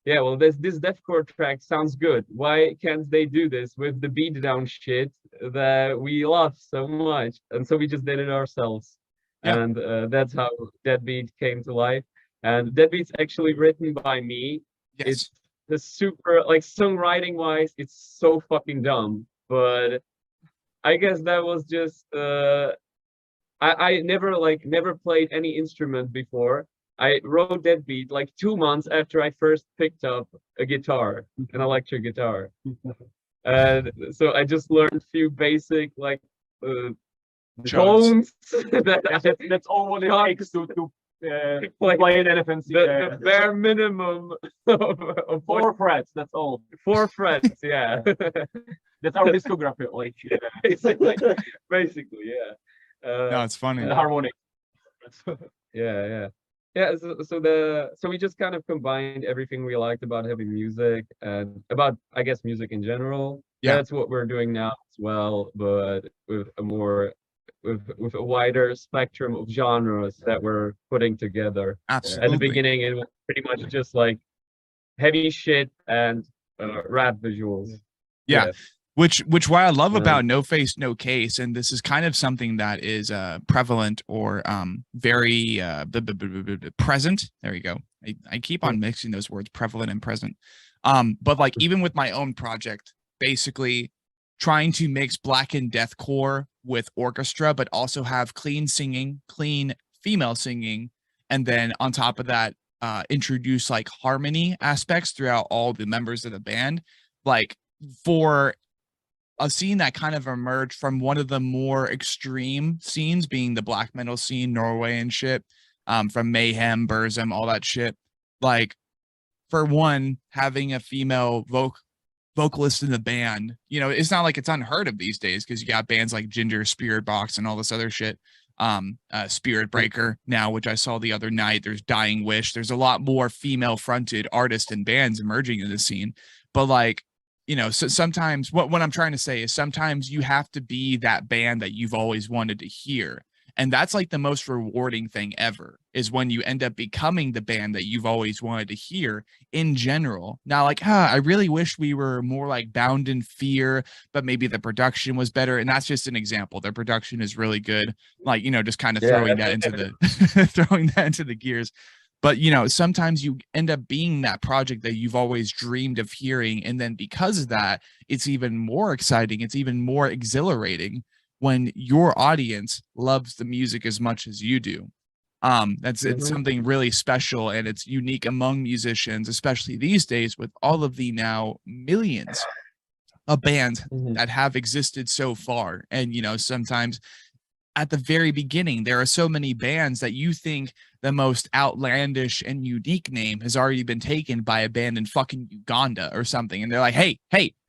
yeah, well, this deathcore track sounds good. Why can't they do this with the beatdown shit that we love so much? And so we just did it ourselves. Yeah. And that's how Deadbeat came to life. And Deadbeat's actually written by me. Yes. It's the super, like, songwriting wise, it's so fucking dumb. But I guess that was just I never played any instrument before. I wrote Deadbeat like 2 months after I first picked up a guitar, an electric guitar. And so I just learned a few basic like tones. That's all what it takes to play an elephant. The bare minimum of 4 frets, that's all. 4 frets, yeah. That's our discography, like basically, yeah. No, it's funny. the harmonic. Yeah. So we just kind of combined everything we liked about heavy music and about, I guess, music in general. Yeah. That's what we're doing now as well, but with a wider spectrum of genres that we're putting together. Absolutely. At the beginning, it was pretty much just like heavy shit and rap visuals. Yeah. Which what I love Yeah. about No Face, No Case, and this is kind of something that is prevalent or very present. There you go. I keep on mixing those words, prevalent and present. But like even with my own project, basically trying to mix black and deathcore with orchestra, but also have clean singing, clean female singing, and then on top of that, introduce like harmony aspects throughout all the members of the band, like for a scene that kind of emerged from one of the more extreme scenes, being the black metal scene, Norway and shit, from Mayhem, Burzum, all that shit. Like, for one, having a female vocalist in the band, you know, it's not like it's unheard of these days because you got bands like Ginger, Spirit Box, and all this other shit. Spirit Breaker now, which I saw the other night. There's Dying Wish. There's a lot more female-fronted artists and bands emerging in the scene, but like, you know, so sometimes what I'm trying to say is sometimes you have to be that band that you've always wanted to hear. And that's like the most rewarding thing ever, is when you end up becoming the band that you've always wanted to hear in general. Now, like, I really wish we were more like Bound in Fear, but maybe the production was better. And that's just an example. Their production is really good. Like, you know, just kind of throwing that into the throwing that into the gears. But, you know, sometimes you end up being that project that you've always dreamed of hearing. And then because of that, it's even more exciting. It's even more exhilarating when your audience loves the music as much as you do. It's something really special, and it's unique among musicians, especially these days with all of the now millions of bands that have existed so far. And, you know, sometimes at the very beginning, there are so many bands that you think the most outlandish and unique name has already been taken by a band in fucking Uganda or something. And they're like, hey,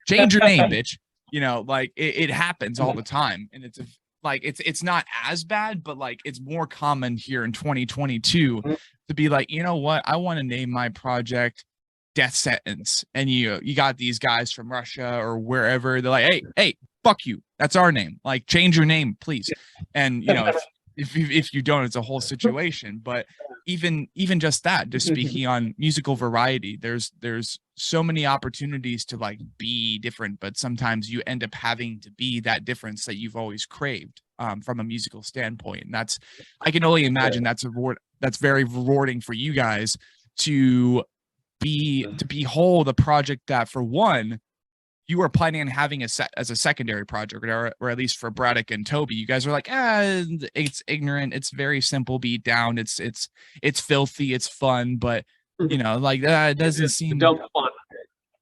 change your name, bitch. You know, like it happens all the time. And it's not as bad, but like it's more common here in 2022 to be like, you know what, I want to name my project Death Sentence. And you got these guys from Russia or wherever, they're like, hey, fuck you. That's our name. Like, change your name, please. And, you know, if you don't, it's a whole situation. But even just that, just speaking on musical variety, there's so many opportunities to like be different, but sometimes you end up having to be that difference that you've always craved from a musical standpoint. And I can only imagine that's very rewarding for you guys to behold a project that, for one, you are planning on having as a secondary project, or at least for Raddek and Toby, you guys are like, it's ignorant, it's very simple beat down, it's filthy, it's fun, but you know, like it doesn't seem dumb fun.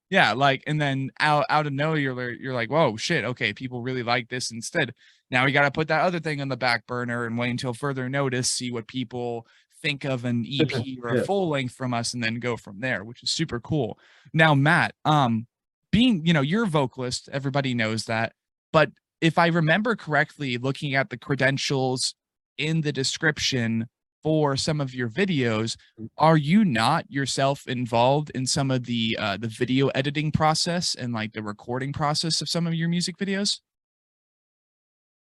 Yeah, like, and then out of nowhere, you're like, whoa, shit, okay, people really like this instead. Now we got to put that other thing on the back burner and wait until further notice, see what people think of an EP or a full length from us, and then go from there, which is super cool. Now, Matt, being, you know, you're a vocalist, everybody knows that, but if I remember correctly, looking at the credentials in the description for some of your videos, are you not yourself involved in some of the video editing process and like the recording process of some of your music videos?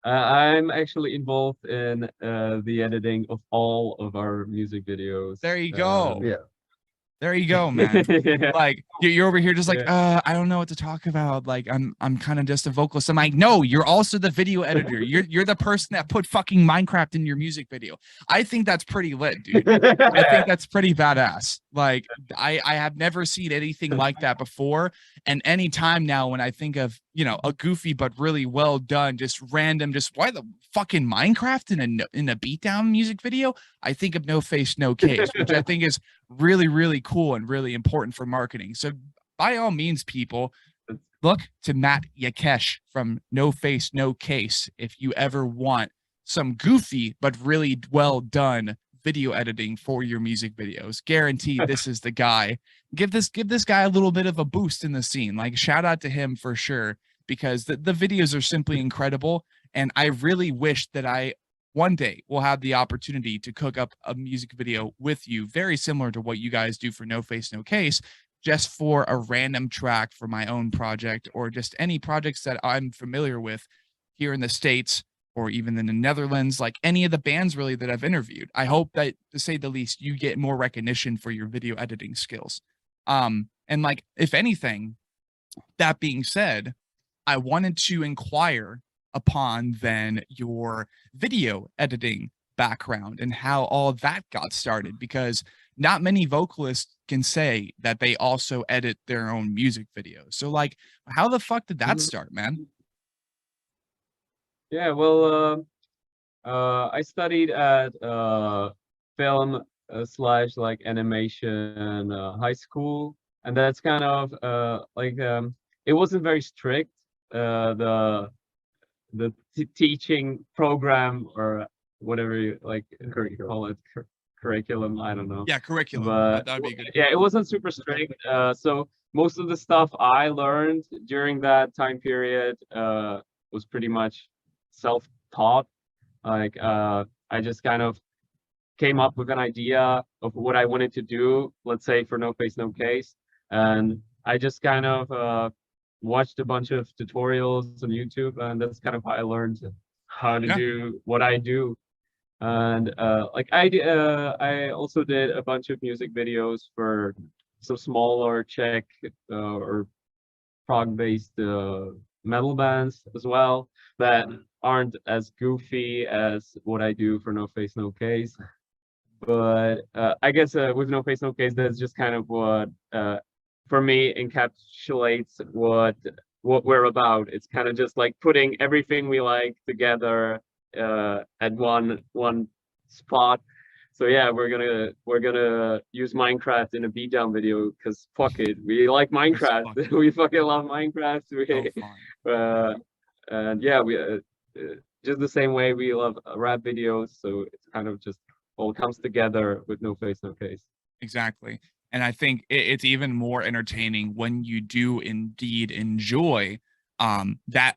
I'm actually involved in the editing of all of our music videos. There you go. Yeah. There you go, man. Yeah. Like you're over here just like, I don't know what to talk about. Like I'm kind of just a vocalist. I'm like, no, you're also the video editor. You're the person that put fucking Minecraft in your music video. I think that's pretty lit, dude. I think that's pretty badass. Like I have never seen anything like that before. And any time now when I think of, you know, a goofy but really well done, just random, just why the fucking Minecraft in a beatdown music video, I think of No Face, No Case, which I think is really, really cool and really important for marketing. So by all means, people, look to Matt Yakesh from No Face, No Case if you ever want some goofy but really well done video editing for your music videos. Guaranteed this is the guy. Give this guy a little bit of a boost in the scene. Like, shout out to him for sure, because the videos are simply incredible. And I really wish that I one day will have the opportunity to cook up a music video with you, very similar to what you guys do for No Face, No Case, just for a random track for my own project, or just any projects that I'm familiar with here in the States or even in the Netherlands, like any of the bands really that I've interviewed. I hope that, to say the least, you get more recognition for your video editing skills. And like, if anything, that being said, I wanted to inquire upon then your video editing background and how all that got started, because not many vocalists can say that they also edit their own music videos. So like, how the fuck did that start, man? Yeah, well, I studied at film slash like animation high school, and that's kind of it wasn't very strict. The teaching program, or whatever you like call it, curriculum, I don't know. Yeah, curriculum. But that'd be good. Yeah, it wasn't super strict. So most of the stuff I learned during that time period was pretty much self-taught. Like I just kind of came up with an idea of what I wanted to do, let's say for No Face, No Case, and I just kind of watched a bunch of tutorials on YouTube, and that's kind of how I learned how to do what I do. And like I also did a bunch of music videos for some smaller Czech or Prague-based metal bands as well that aren't as goofy as what I do for No Face No Case. But I guess with No Face No Case, that's just kind of what for me encapsulates what we're about. It's kind of just like putting everything we like together at one spot. So yeah, we're gonna use Minecraft in a beatdown video because fuck it, we like Minecraft. We fucking love Minecraft. And yeah, we just the same way we love rap videos. So it's kind of just all comes together with No Face No Case. Exactly. And I think it's even more entertaining when you do indeed enjoy that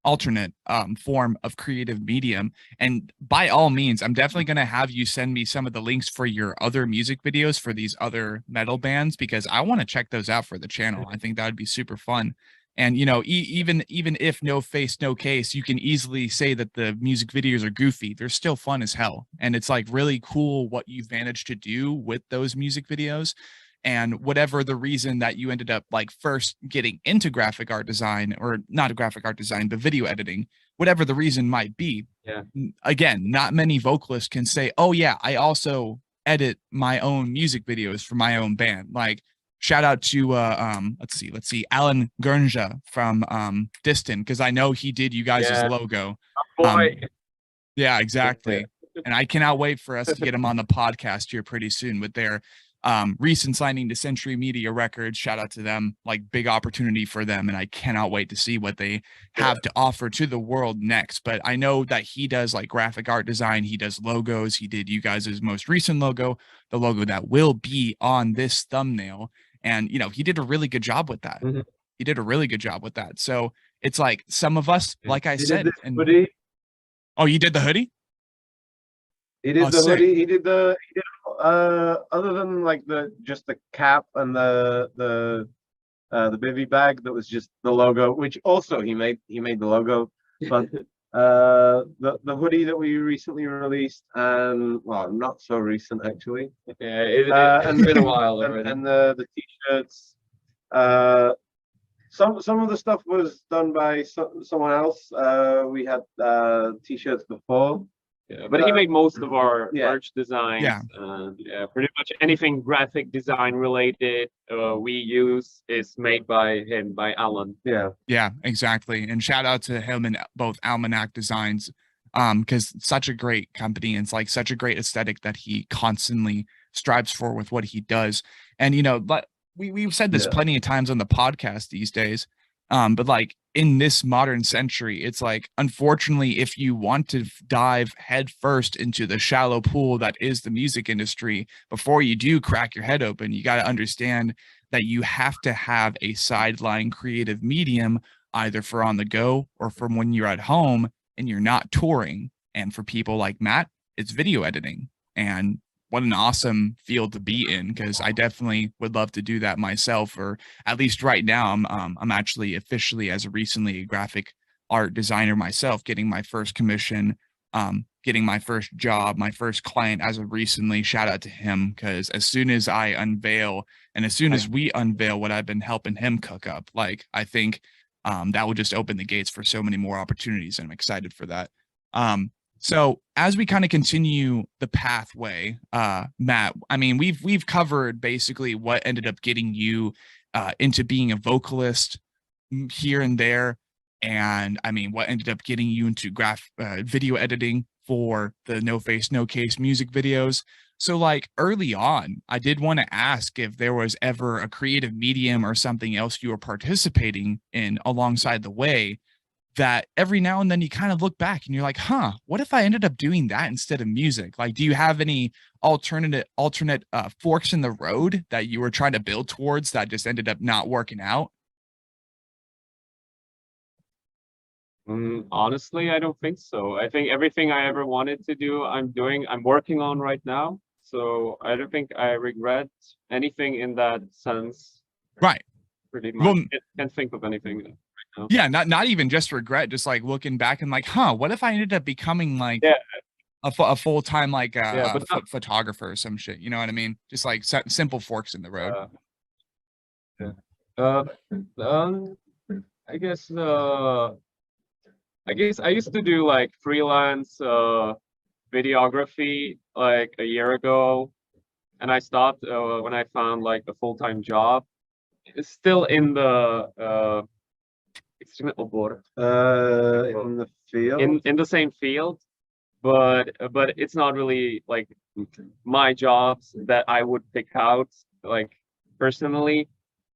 alternate form of creative medium. And by all means, I'm definitely going to have you send me some of the links for your other music videos for these other metal bands, because I want to check those out for the channel. I think that would be super fun. And, you know, even if No Face No Case, you can easily say that the music videos are goofy, they're still fun as hell. And it's like really cool what you've managed to do with those music videos. And whatever the reason that you ended up like first getting into graphic art design, or not graphic art design, but video editing, whatever the reason might be. Yeah. Again, not many vocalists can say, oh yeah, I also edit my own music videos for my own band. Like, shout out to let's see, Alan Gurnja from Distant, because I know he did you guys' logo. Yeah, exactly. And I cannot wait for us to get him on the podcast here pretty soon with their recent signing to Century Media Records. Shout out to them, like big opportunity for them. And I cannot wait to see what they have to offer to the world next. But I know that he does like graphic art design. He does logos. He did you guys' most recent logo, the logo that will be on this thumbnail. And, you know, he did a really good job with that. Mm-hmm. He did a really good job with that. So it's like some of us, like I said, and hoodie. Oh, you did the hoodie? He did the hoodie. He did other than like just the cap and the bivy bag that was just the logo, which also he made the logo. But the hoodie that we recently released, and well, not so recent actually. Yeah, it's been a while already. And the t-shirts. Some of the stuff was done by someone else. We had t-shirts before. Yeah, but he made most of our merch designs. Yeah, pretty much anything graphic design related we use is made by him, by Alan. Yeah, exactly. And shout out to him and both Almanac Designs, because such a great company, and it's like such a great aesthetic that he constantly strives for with what he does. And you know, but we've said this plenty of times on the podcast these days. But like in this modern century, it's like, unfortunately, if you want to dive head first into the shallow pool that is the music industry, before you do crack your head open, you got to understand that you have to have a sideline creative medium, either for on the go or from when you're at home and you're not touring. And for people like Matt, it's video editing. And what an awesome field to be in, because I definitely would love to do that myself, or at least right now I'm actually officially, as recently, a graphic art designer myself, getting my first commission, getting my first job, my first client as of recently. Shout out to him, because as soon as I unveil, and as soon as we unveil what I've been helping him cook up, like I think that will just open the gates for so many more opportunities, and I'm excited for that. So as we kind of continue the pathway, Matt, I mean, we've covered basically what ended up getting you into being a vocalist here and there. And I mean, what ended up getting you into video editing for the No Face No Case music videos. So like early on, I did want to ask if there was ever a creative medium or something else you were participating in alongside the way, that every now and then you kind of look back and you're like, huh, what if I ended up doing that instead of music? Like, do you have any alternate forks in the road that you were trying to build towards that just ended up not working out? Honestly, I don't think so. I think everything I ever wanted to do, I'm working on right now. So I don't think I regret anything in that sense. Right. Pretty much. Can't think of anything. Yeah, not even just regret, just like looking back and like, huh, what if I ended up becoming like a full-time like photographer or some shit, you know what I mean? Just like simple forks in the road. I guess I used to do like freelance videography like a year ago, and I stopped when I found like a full-time job. It's still in the in the field. In the same field, but it's not really like my jobs that I would pick out like personally.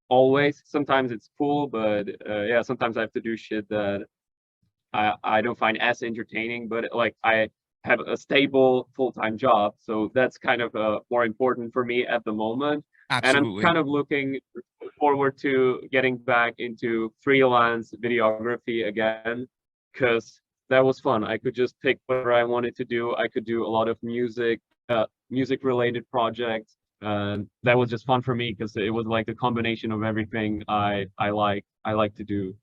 Always, sometimes it's cool, but yeah, sometimes I have to do shit that I don't find as entertaining. But like I have a stable full-time job, so that's kind of more important for me at the moment. Absolutely. And I'm kind of looking forward to getting back into freelance videography again, because that was fun. I could just pick whatever I wanted to do. I could do a lot of music related projects, and that was just fun for me because it was like a combination of everything I like to do.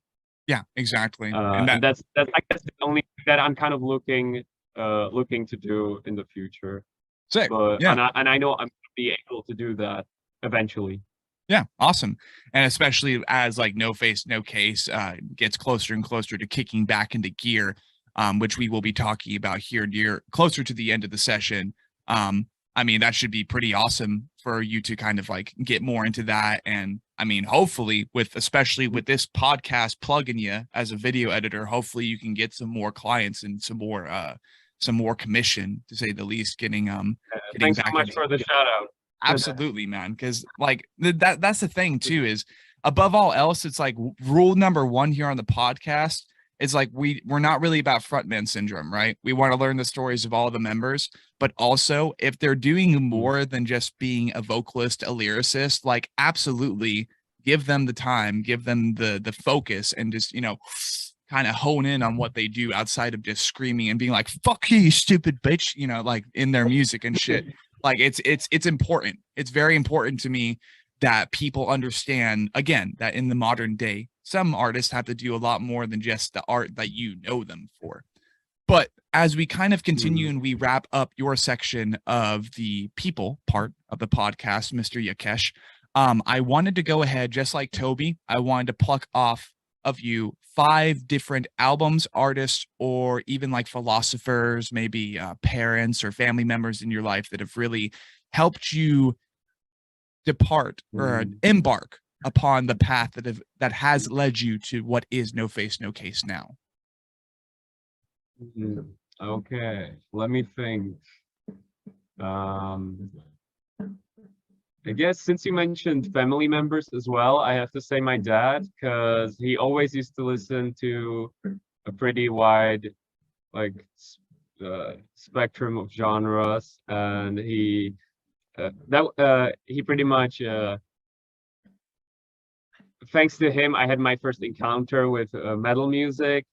Yeah, exactly. And that's I guess the only thing that I'm kind of looking to do in the future. Sick. But yeah. and I know I'm gonna be able to do that eventually. Yeah, awesome. And especially as like No Face, No Case gets closer and closer to kicking back into gear, which we will be talking about here near closer to the end of the session. I mean, that should be pretty awesome for you to kind of like get more into that. And I mean, hopefully especially with this podcast plugging you as a video editor, hopefully you can get some more clients and some more commission, to say the least, getting thanks so much for the shout out. Absolutely, man. Because like that's the thing too, is above all else, it's like rule number one here on the podcast is like we're not really about frontman syndrome, right? We want to learn the stories of all the members, but also if they're doing more than just being a vocalist, a lyricist, like absolutely give them the time, give them the focus, and just, you know, kind of hone in on what they do outside of just screaming and being like, fuck you, stupid bitch, you know, like in their music and shit. Like it's important. It's very important to me that people understand, again, that in the modern day, some artists have to do a lot more than just the art that you know them for. But as we kind of continue and we wrap up your section of the people part of the podcast, Mr. Yakesh, I wanted to go ahead, just like Toby, I wanted to pluck off of you 5 different albums, artists, or even like philosophers, maybe parents or family members in your life that have really helped you depart or embark upon the path that has led you to what is No Face, No Case now. Okay, let me think. I guess since you mentioned family members as well, I have to say my dad, because he always used to listen to a pretty wide like spectrum of genres, and he pretty much thanks to him I had my first encounter with metal music.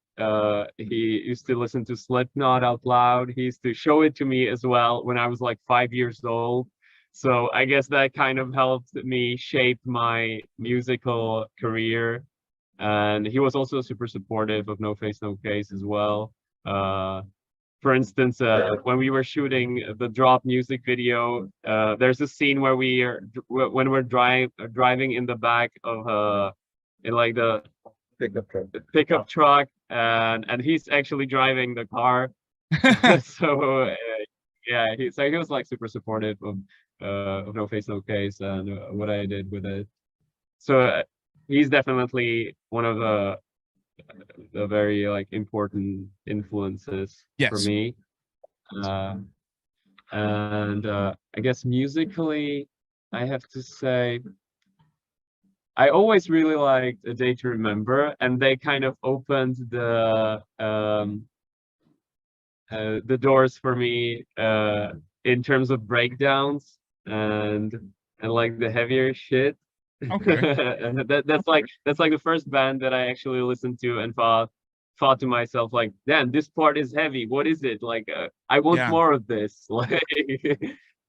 He used to listen to Slipknot out loud. He used to show it to me as well when I was like 5 years old. So I guess that kind of helped me shape my musical career. And he was also super supportive of No Face, No Case as well. For instance, when we were shooting the Drop music video, there's a scene where when we're driving in the back of in like the pickup truck, and he's actually driving the car. So yeah, he was like super supportive of No Face, No Case and what I did with it. So he's definitely one of the very like important influences for me. And I guess musically, I have to say I always really liked A Day to Remember, and they kind of opened the doors for me in terms of breakdowns and like the heavier shit. Okay. And that's like the first band that I actually listened to and thought to myself like, damn, this part is heavy. What is it? Like I want more of this. Like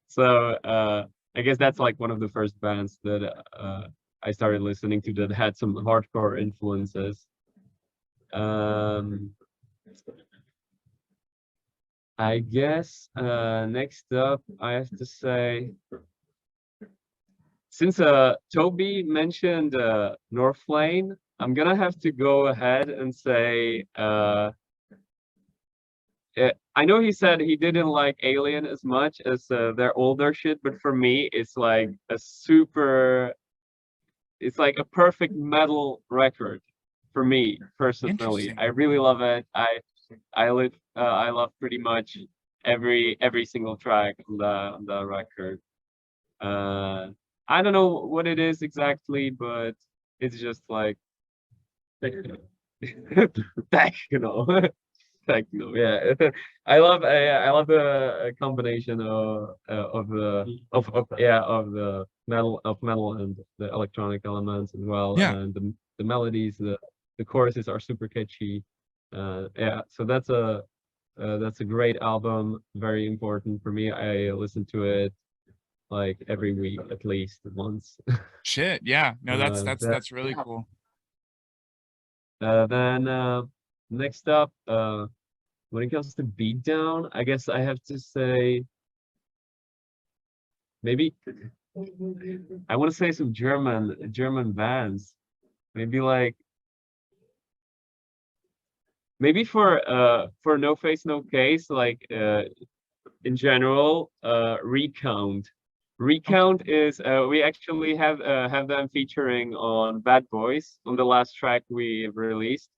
so I guess that's like one of the first bands that I started listening to that had some hardcore influences. I guess next up, I have to say, since Toby mentioned Northlane, I'm gonna have to go ahead and say I know he said he didn't like Alien as much as their older shit, but for me, it's like it's like a perfect metal record for me personally. I really love it. I love pretty much every single track on the record. I don't know what it is exactly, but it's just like techno. Techno, yeah. I love a combination of the metal and the electronic elements as well. Yeah. And the melodies, the choruses are super catchy. Yeah, so that's a great album, very important for me. I listen to it like every week at least once. Shit, yeah. No, that's really cool. Then next up, when it comes to beatdown, I guess I have to say maybe I want to say some German bands. Maybe like for No Face No Case, like in general, Recount. Recount is we actually have them featuring on Bad Boys on the last track we released,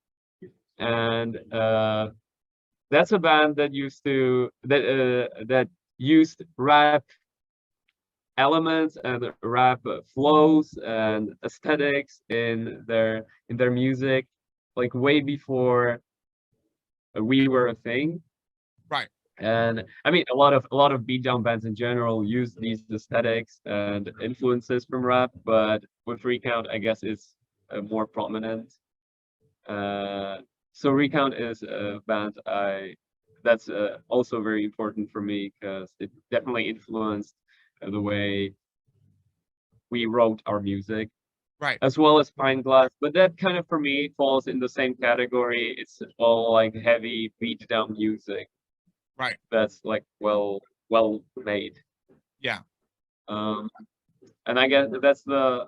and that's a band that used rap elements and rap flows and aesthetics in their music, like way before we were a thing. Right. And I mean, a lot of beatdown bands in general use these aesthetics and influences from rap, but with Recount, I guess it's more prominent. So Recount is a band that's also very important for me because it definitely influenced the way we wrote our music. Right. As well as Pine Glass, but that kind of for me falls in the same category. It's all like heavy beatdown music. Right. That's like well made. Yeah. And I guess that's the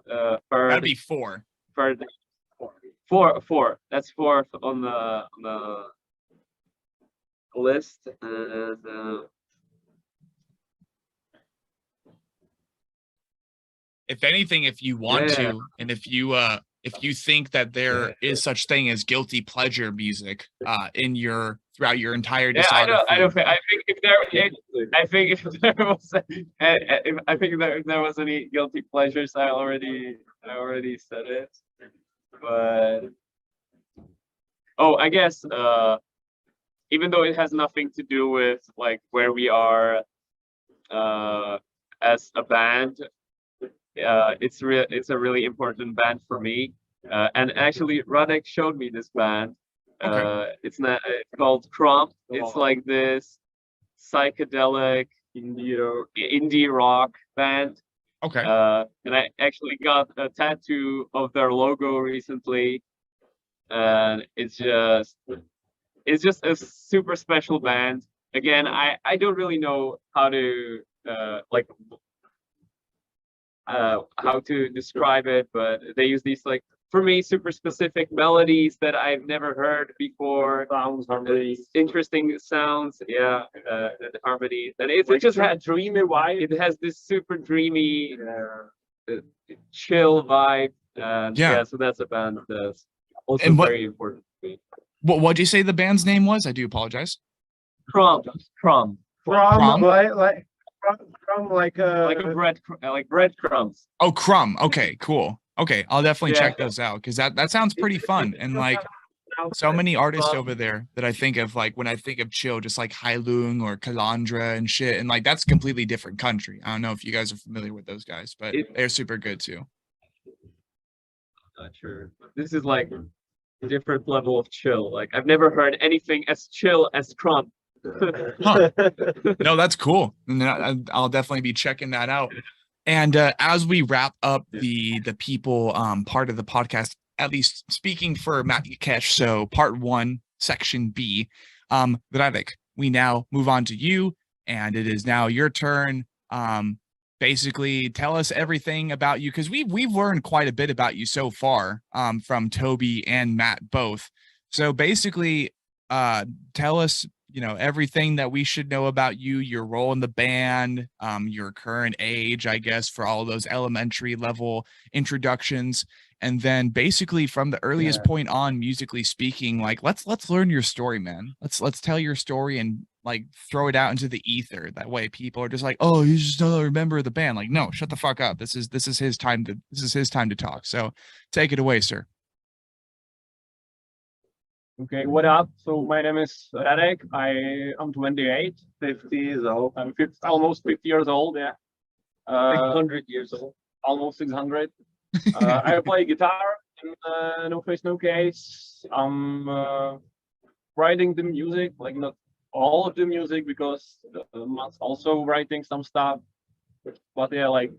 third. That'd be four. Four. That's fourth on the list. And if anything, if you want to, and if you think that there is such thing as guilty pleasure music throughout your entire discography. I think if there was any guilty pleasures, I already said it. But I guess even though it has nothing to do with like where we are as a band, it's a really important band for me. And actually, Raddek showed me this band. Okay. It's called Crump. It's like this psychedelic indie rock band. Okay. And I actually got a tattoo of their logo recently, and it's just a super special band. Again, I don't really know how to how to describe it, but they use these like, for me, super specific melodies that I've never heard before. Sounds, harmonies. Interesting sounds, yeah, harmonies. And it Like just a dreamy vibe. It has this super dreamy, chill vibe. And yeah, so that's a band that's also very important to me. What'd you say the band's name was? I do apologize. Crumb. Like breadcrumbs. Oh, Crumb. Okay, cool. Okay, I'll definitely check those out because that sounds pretty fun. And like so many artists over there that I think of, like when I think of chill, just like Heilung or Kalandra and shit, and like that's a completely different country. I don't know if you guys are familiar with those guys, but they're super good too. Not sure. This is like a different level of chill. Like I've never heard anything as chill as Crumb. Huh. No, that's cool. And I'll definitely be checking that out. And as we wrap up the people part of the podcast, at least speaking for Matt Yakesh, so part 1, section B, Raddek, we now move on to you, and it is now your turn. Basically tell us everything about you, because we've learned quite a bit about you so far, from Toby and Matt both. So basically, tell us, everything that we should know about you, your role in the band, your current age, I guess, for all of those elementary level introductions. And then basically from the earliest point on, musically speaking, like let's learn your story, man. Let's tell your story and like throw it out into the ether. That way people are just like, oh, he's just another member of the band. Like, no, shut the fuck up. This is his time to talk. So take it away, sir. Okay, what up? So my name is Raddek. I'm 28, 50 years old. I'm almost 50 years old, yeah. 600 years old. Almost 600. I play guitar in No Face No Case. I'm writing the music, like not all of the music, because Matt's also writing some stuff. But yeah, like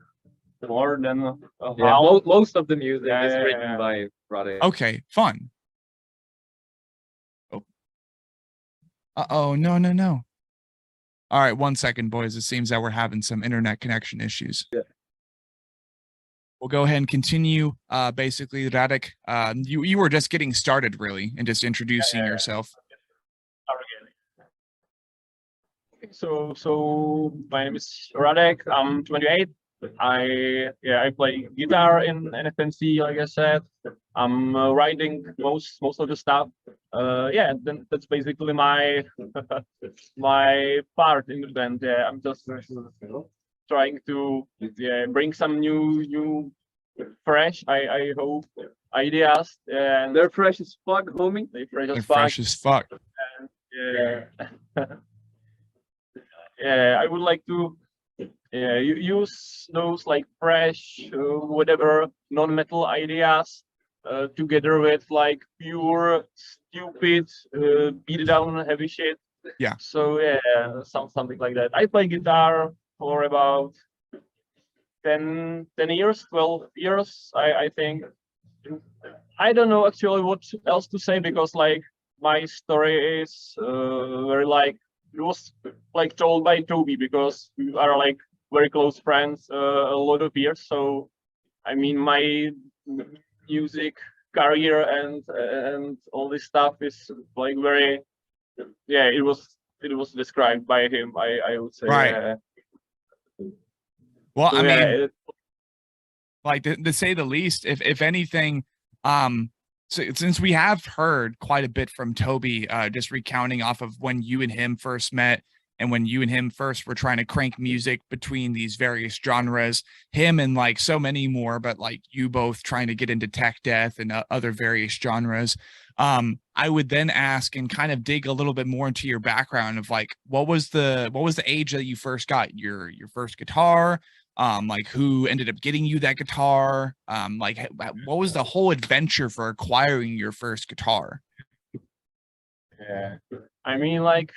more than most of the music is written by Raddek. Okay, fun. Uh-oh, no. All right, 1 second, boys. It seems that we're having some internet connection issues. Yeah. We'll go ahead and continue. Basically, Raddek, you were just getting started, really, and just introducing yourself. So my name is Raddek. I'm 28. I play guitar in NFNC, like I said. I'm writing most of the stuff. Then that's basically my my part in the band. Yeah, I'm just trying to bring some new fresh, I hope, ideas. And they're fresh as fuck, homie. They're fresh as fuck. And, I would like to you use those like fresh whatever non-metal ideas together with like pure stupid beat down heavy shit. Yeah. So something like that. I play guitar for about 10 years, 12 years, I think. I don't know actually what else to say, because like my story is very like, it was like told by Toby, because we are like very close friends a lot of years. So I mean, my music career and all this stuff is like very, it was described by him, I would say. Right. Well, so, I mean, like to say the least, if anything, so since we have heard quite a bit from Toby, just recounting off of when you and him first met, and when you and him first were trying to crank music between these various genres, him and like so many more, but like you both trying to get into tech death and other various genres. I would then ask and kind of dig a little bit more into your background of like, what was the age that you first got your first guitar? Like who ended up getting you that guitar? Like what was the whole adventure for acquiring your first guitar? Yeah, I mean, like,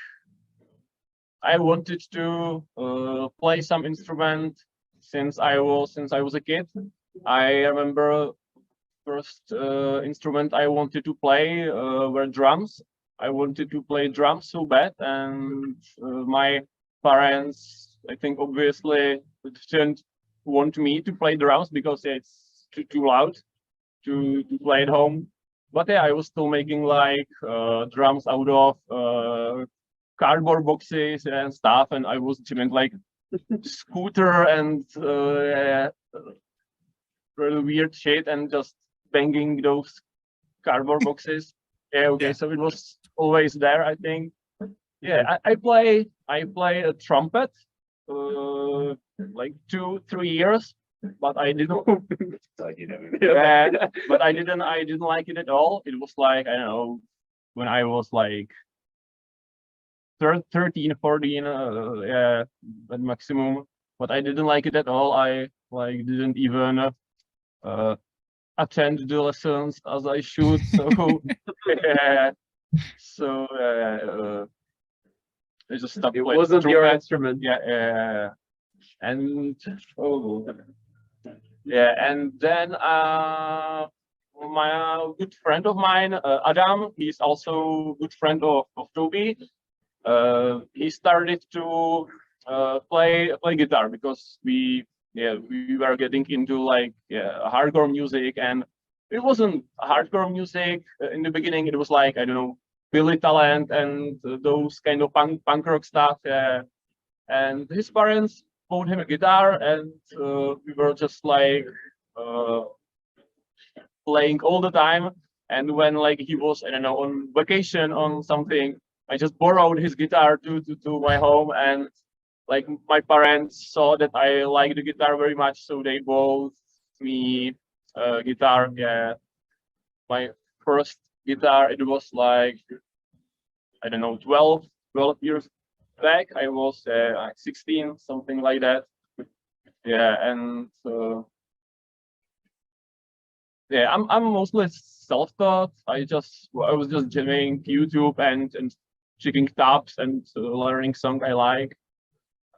I wanted to play some instrument since I was a kid. I remember first instrument I wanted to play were drums. I wanted to play drums so bad, and my parents, I think, obviously didn't want me to play drums because it's too loud to play at home. But I was still making like drums out of cardboard boxes and stuff, and I was doing like scooter and really weird shit and just banging those cardboard boxes. So it was always there, I think. I play a trumpet like 2-3 years, but I didn't but I didn't like it at all. It was like, I don't know, when I was like 13, 14 at maximum, but I didn't like it at all. I like didn't even attend the lessons as I should. So I just stopped. It wasn't your instrument. And and then my good friend of mine, Adam. He's also good friend of Toby. He started to play guitar because we were getting into like hardcore music, and it wasn't hardcore music in the beginning. It was like, I don't know, Billy Talent and those kind of punk rock stuff. And his parents bought him a guitar, and we were just like playing all the time. And when like he was, I don't know, on vacation on something, I just borrowed his guitar to my home, and like my parents saw that I like the guitar very much, so they bought me a guitar. Yeah, my first guitar, it was like, I don't know, 12 years back. I was like 16, something like that. Yeah, and yeah, I'm mostly self-taught. I was just jamming YouTube and checking tabs and learning song I like.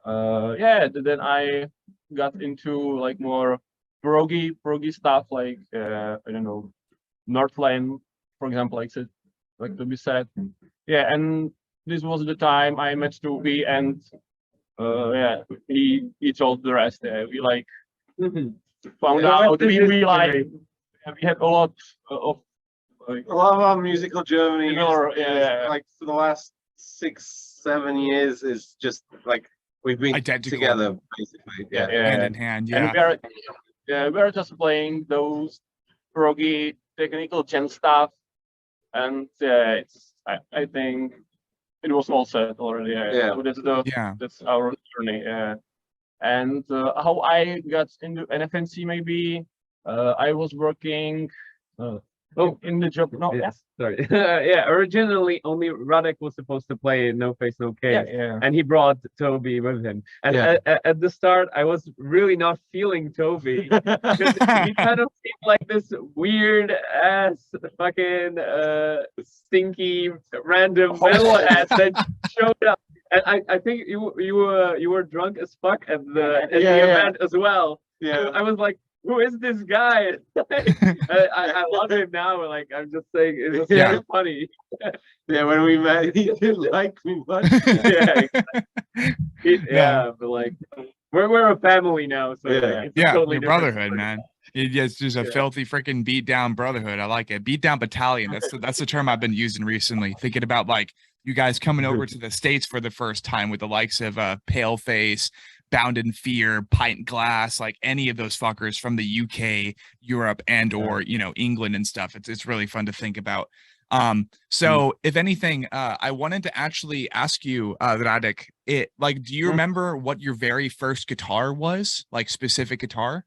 Yeah, then I got into like more proggy stuff, like I don't know, Northland, for example, like to be said. Yeah, and this was the time I met Toby, and yeah, he told the rest. We like found out we like we had a lot of like A lot of our musical journey, yeah, like for the last 6-7 years, is just like we've been Identical. together, basically. Yeah. Hand in hand. And we're just playing those proggy technical gen stuff, and I think it was all set already. Yeah. So that's our journey. And how I got into NFNC, maybe I was working in the job. No, Yes, sorry. Yeah, originally only Raddek was supposed to play No Face No Case, and he brought Toby with him. And at the start, I was really not feeling Toby because he kind of seemed like this weird ass, fucking stinky, random metal ass that showed up. And I think you were drunk as fuck at the event as well. Yeah. I was like, who is this guy? I love him now. Like, I'm just saying, it was very funny. Yeah, when we met, he didn't like me much. But like, we're a family now, so it's totally your brotherhood, man. It's just a filthy freaking beat down brotherhood. I like it. Beat down battalion. That's the term I've been using recently. Thinking about like you guys coming over to the States for the first time with the likes of Paleface, Bound in Fear, Pint Glass, like any of those fuckers from the UK, Europe, and or England and stuff. It's really fun to think about. So if anything, I wanted to actually ask you, Raddek, do you remember what your very first guitar was? Like specific guitar?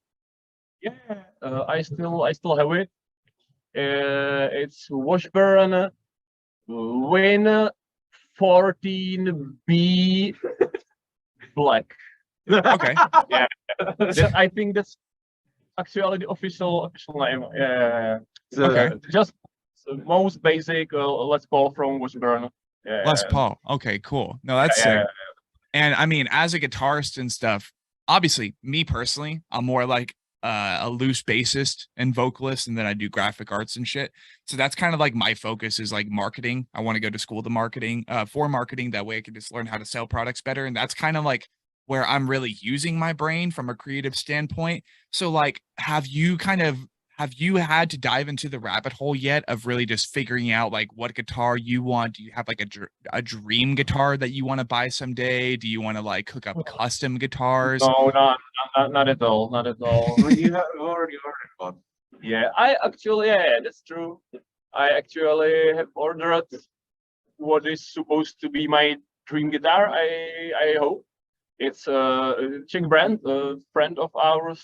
Yeah, I still have it. It's Washburn Win 14B Black. Okay. Yeah, I think that's actually the official name. Okay. Just the most basic Les Paul from Washburn. Les Paul. Okay, cool. No, that's sick. And I mean, as a guitarist and stuff, obviously, me personally, I'm more like a loose bassist and vocalist, and then I do graphic arts and shit. So that's kind of like my focus is like marketing. I want to go to school to marketing for marketing. That way I can just learn how to sell products better. And that's kind of like where I'm really using my brain from a creative standpoint. So like, have you had to dive into the rabbit hole yet of really just figuring out like what guitar you want? Do you have like a dream guitar that you want to buy someday? Do you want to like hook up custom guitars? No, not at all. Not at all. You have already ordered one. Yeah, I actually, that's true. I actually have ordered what is supposed to be my dream guitar. I hope. It's a Czech brand, a friend of ours,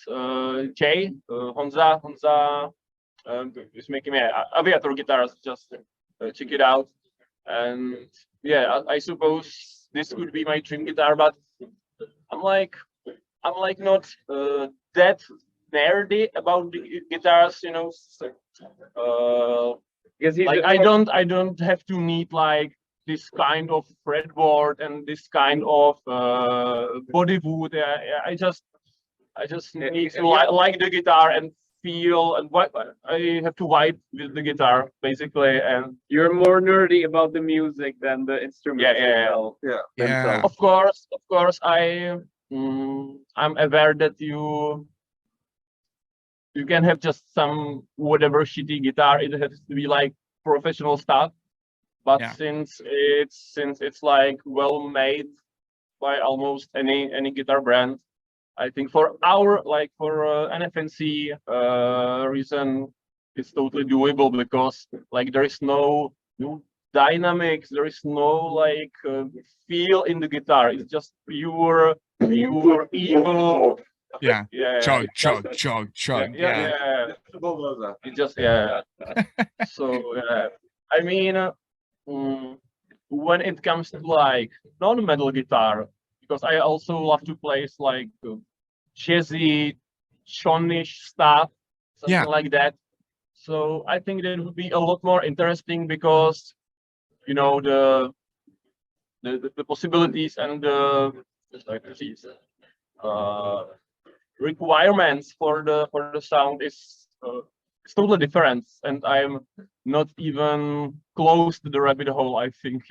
Jay, Honza is making me aviator guitars. Just check it out. And yeah, I suppose this could be my dream guitar, but I'm like not that nerdy about the guitars, Because like I don't have to need like this kind of fretboard and this kind of body wood. I just need to like the guitar and feel and what I have to vibe with the guitar basically, and You're more nerdy about the music than the instruments. Yeah. of course, I'm aware that you can have just some whatever shitty guitar. It has to be like professional stuff. But Yeah. since it's like well made by almost any guitar brand, I think for an FNC reason, it's totally doable because like there is no dynamics, there is no like feel in the guitar. It's just pure evil. Yeah. Yeah. Chug, chug, chug, chug. Yeah. It just So I mean, when it comes to like non-metal guitar, because I also love to play like jazzy, chonish stuff, something like that. So I think that would be a lot more interesting because the possibilities and the requirements for the sound is it's totally different, and I'm not even close to the rabbit hole, I think.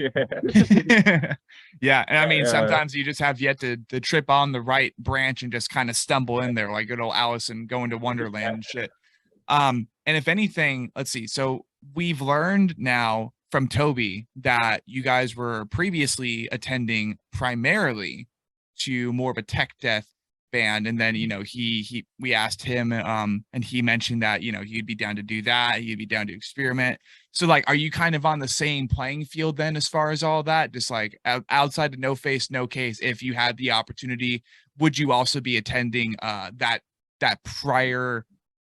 Yeah. And I mean, sometimes you just have yet to trip on the right branch and just kind of stumble in there like good old Allison going to Wonderland and shit. And if anything, let's see. So we've learned now from Toby that you guys were previously attending primarily to more of a tech death band, and then we asked him and he mentioned that he'd be down to do that, he'd be down to experiment. So like, are you kind of on the same playing field then as far as all that, just like outside of No Face No Case? If you had the opportunity, would you also be attending that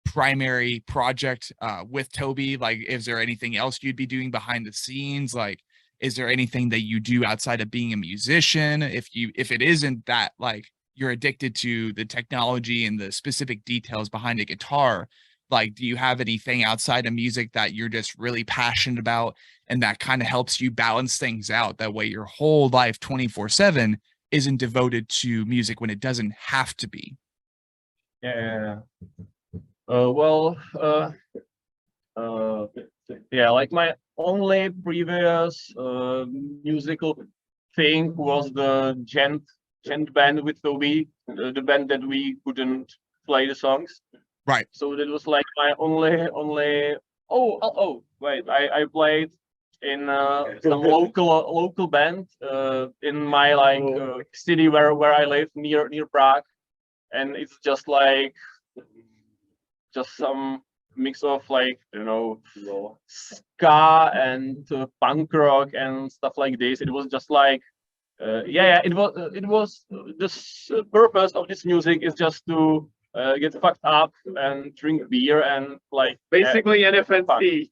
primary project with Toby? Like, is there anything else you'd be doing behind the scenes? Like, is there anything that you do outside of being a musician? If it isn't that like you're addicted to the technology and the specific details behind a guitar, like, do you have anything outside of music that you're just really passionate about and that kind of helps you balance things out? That way your whole life 24/7 isn't devoted to music when it doesn't have to be. Like my only previous musical thing was the gent band with Toby, the band that we couldn't play the songs. Right. So that was like my only. Wait, I played in some local band in my city where I live near Prague, and it's just like some mix of ska and punk rock and stuff like this. It was just like it was the purpose of this music is just to get fucked up and drink beer and like basically an FNC.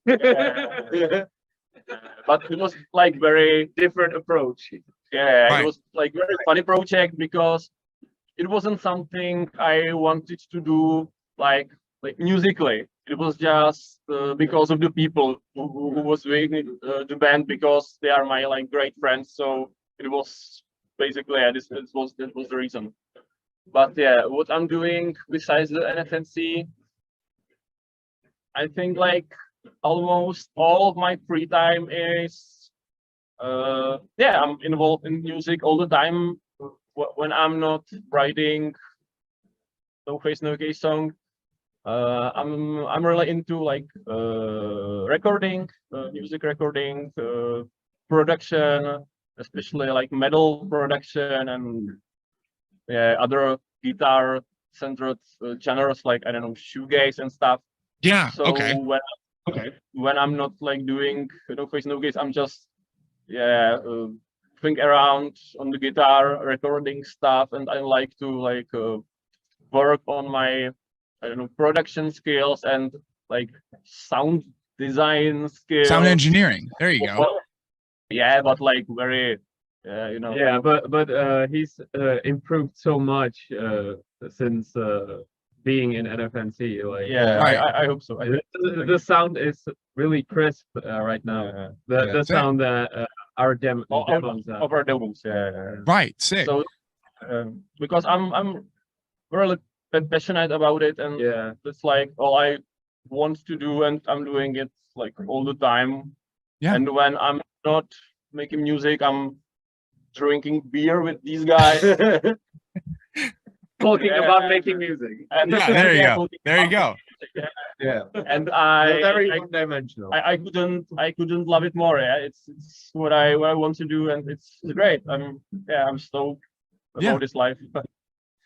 But it was like very different approach. It was like very funny project because it wasn't something I wanted to do like musically. It was just because of the people who was doing the band, because they are my great friends. So it was basically that was the reason. But what I'm doing besides the NFNC, I think almost all of my free time is I'm involved in music all the time. When I'm not writing No Face No Case song, I'm really into recording, music recording, production, especially metal production and other guitar centered genres I don't know, shoegaze and stuff. Yeah. So okay. When I'm not doing No Face No Case, I'm just think around on the guitar, recording stuff, and I like to work on my production skills and sound design skills. Sound engineering. There you go. Yeah, but very but he's improved so much since being in NFNC. I hope so. The sound is really crisp right now. The sound that our demos of our demos. Right. Sick. So because I'm really passionate about it, and Yeah. it's like all I want to do, and I'm doing it like all the time. Yeah. And when I'm not making music, I'm drinking beer with these guys. Talking Yeah. about making music. And Yeah, there you go. talking There you about go. music, Yeah. and Very I one-dimensional. I couldn't love it more. Yeah, it's what I want to do, and it's great. I'm stoked Yeah. about this life.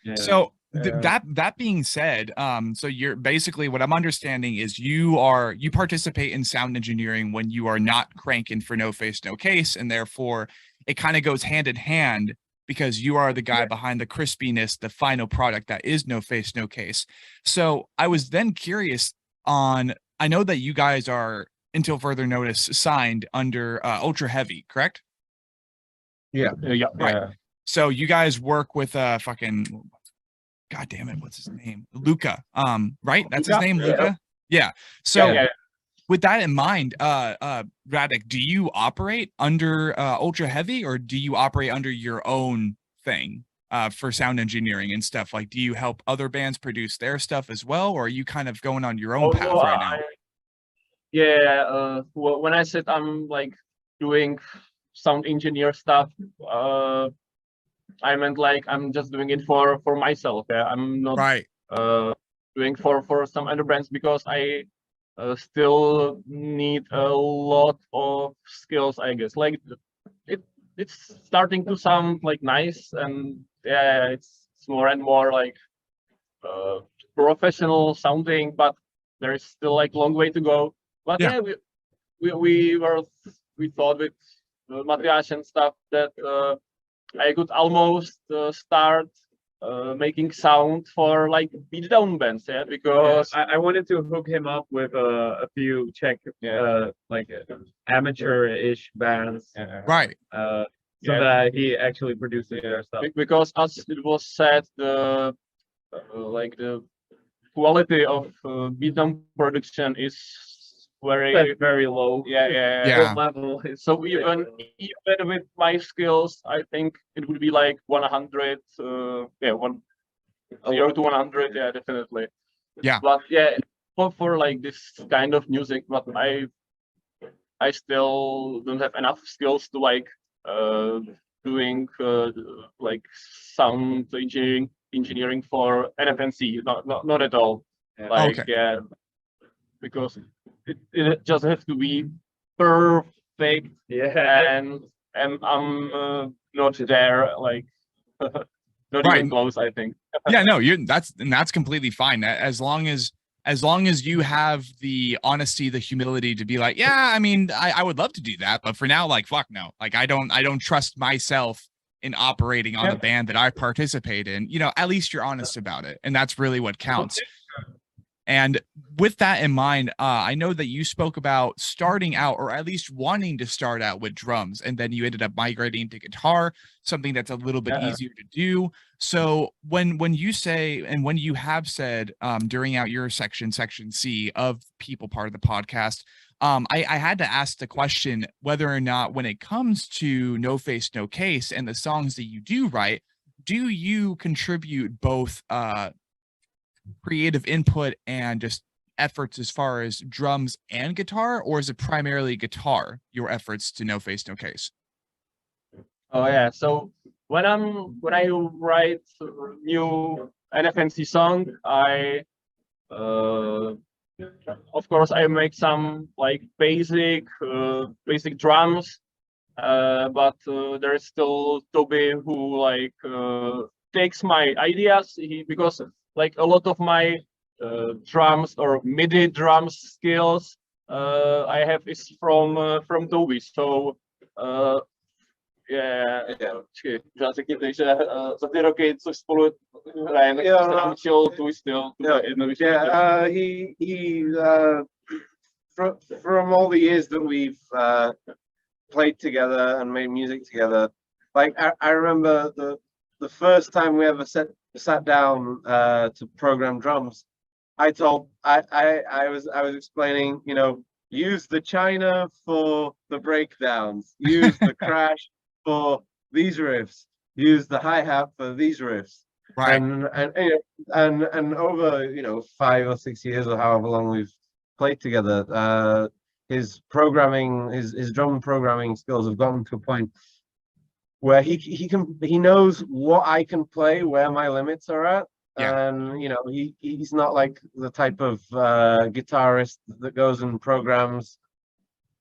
Yeah. So Yeah. that being said, so you're basically, what I'm understanding is you participate in sound engineering when you are not cranking for No Face No Case, and therefore it kind of goes hand in hand because you are the guy behind the crispiness, the final product that is No Face No Case. So I was then curious on, I know that you guys are, until further notice, signed under Ultra Heavy, correct? Yeah, Right. yeah. So you guys work with fucking, God damn it, what's his name? Luca. Right? That's his Luca? name, Yeah. Luca? Yeah. So Yeah. with that in mind, Raddek, do you operate under Ultra Heavy, or do you operate under your own thing for sound engineering and stuff? Like, do you help other bands produce their stuff as well, or are you kind of going on your own path Although right now? when I said I'm like doing sound engineer stuff, I meant like I'm just doing it for myself. Yeah, I'm not Right. doing for some other brands, because I still need a lot of skills, I guess. Like it's starting to sound like nice, and yeah, it's more and more like professional sounding, but there is still like long way to go. But Yeah. yeah, we thought with Matt Yakesh and stuff that I could almost start making sound for like beatdown bands, yeah, because I wanted to hook him up with a few Czech, like amateur-ish bands, Right. so Yeah. that he actually produces their stuff. because as it was said, the like the quality of beatdown production is very low. Yeah. Level is So even with my skills, I think it would be like 100. 0 to 100. Yeah, definitely. Yeah. But yeah, for like this kind of music, but I still don't have enough skills to like doing like sound engineering for NFNC. Not at all. Yeah. Like Okay. yeah, because it just has to be perfect, Yeah. and I'm not there, like not Right. even close, I think. Yeah, no, that's completely fine. As long as you have the honesty, the humility to be like, yeah, I mean, I would love to do that, but for now, like, fuck no. Like, I don't trust myself in operating on Yeah. a band that I participate in. You know, at least you're honest about it, and that's really what counts. And with that in mind, I know that you spoke about starting out, or at least wanting to start out with drums, and then you ended up migrating to guitar, something that's a little bit Yeah. easier to do. So when you say, and when you have said during out your section C of people part of the podcast, I had to ask the question whether or not, when it comes to No Face No Case and the songs that you do write, do you contribute both creative input and just efforts as far as drums and guitar, or is it primarily guitar, your efforts to No Face No Case? Oh yeah, so when I write new NFNC song, I of course I make some like basic drums, but there is still Toby who like takes my ideas. Because like a lot of my drums or MIDI drums skills I have is from Toby. So počkej, já řekněte, že za ty roky, co spolu hrajeme, tak se naučil tvůj styl. From all the years that we've played together and made music together, like I remember the first time we ever sat down to program drums, I was explaining, you know, use the China for the breakdowns, use the crash for these riffs, use the hi-hat for these riffs. Right. And over 5 or 6 years or however long we've played together, his programming, his drum programming skills have gotten to a point where he knows what I can play, where my limits are at. Yeah. And he's not like the type of guitarist that goes and programs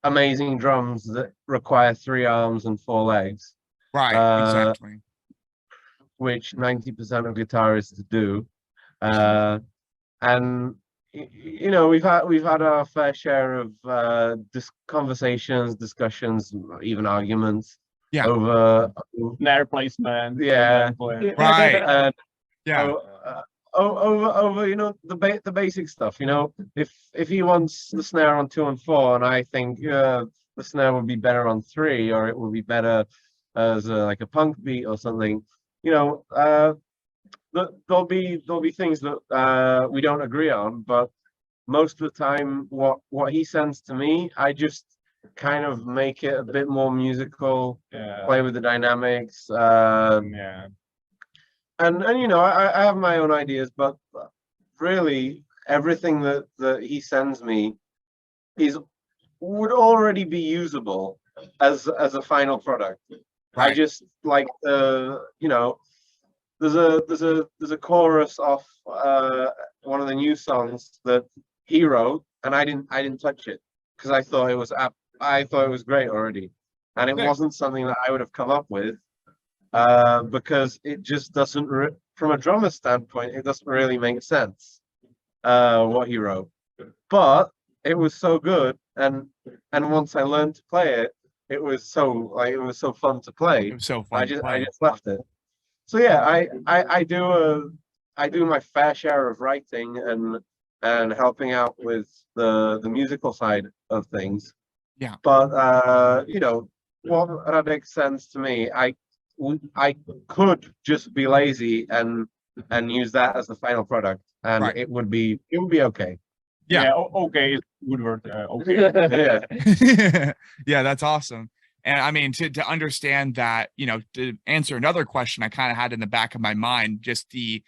amazing drums that require 3 arms and 4 legs, Right. Exactly. which 90% of guitarists do. And we've had our fair share of conversations, discussions, even arguments Yeah. over Snare placement. Yeah. Right. and Yeah. over the basic stuff. If he wants the snare on 2 and 4, and I think the snare would be better on 3, or it would be better as like a punk beat or something. There'll be things that we don't agree on, but most of the time, what he sends to me, I just kind of make it a bit more musical, play with the dynamics. Yeah. And I have my own ideas, but really everything that he sends me would already be usable as a final product. Right. I just like there's a chorus off one of the new songs that he wrote, and I didn't touch it because I thought it was great already, and it wasn't something that I would have come up with. Because it just doesn't, from a drummer standpoint, it doesn't really make sense what he wrote. But it was so good, and once I learned to play it, it was so fun to play. It was so fun. I just left it. So yeah, I do my fair share of writing and helping out with the musical side of things. Yeah. But what Raddek sends to me, I could just be lazy and use that as the final product, and Right. it would be okay. Yeah. Okay, it's good word. Okay. Yeah. Yeah, that's awesome. And I mean, to understand that, to answer another question I kind of had in the back of my mind, just the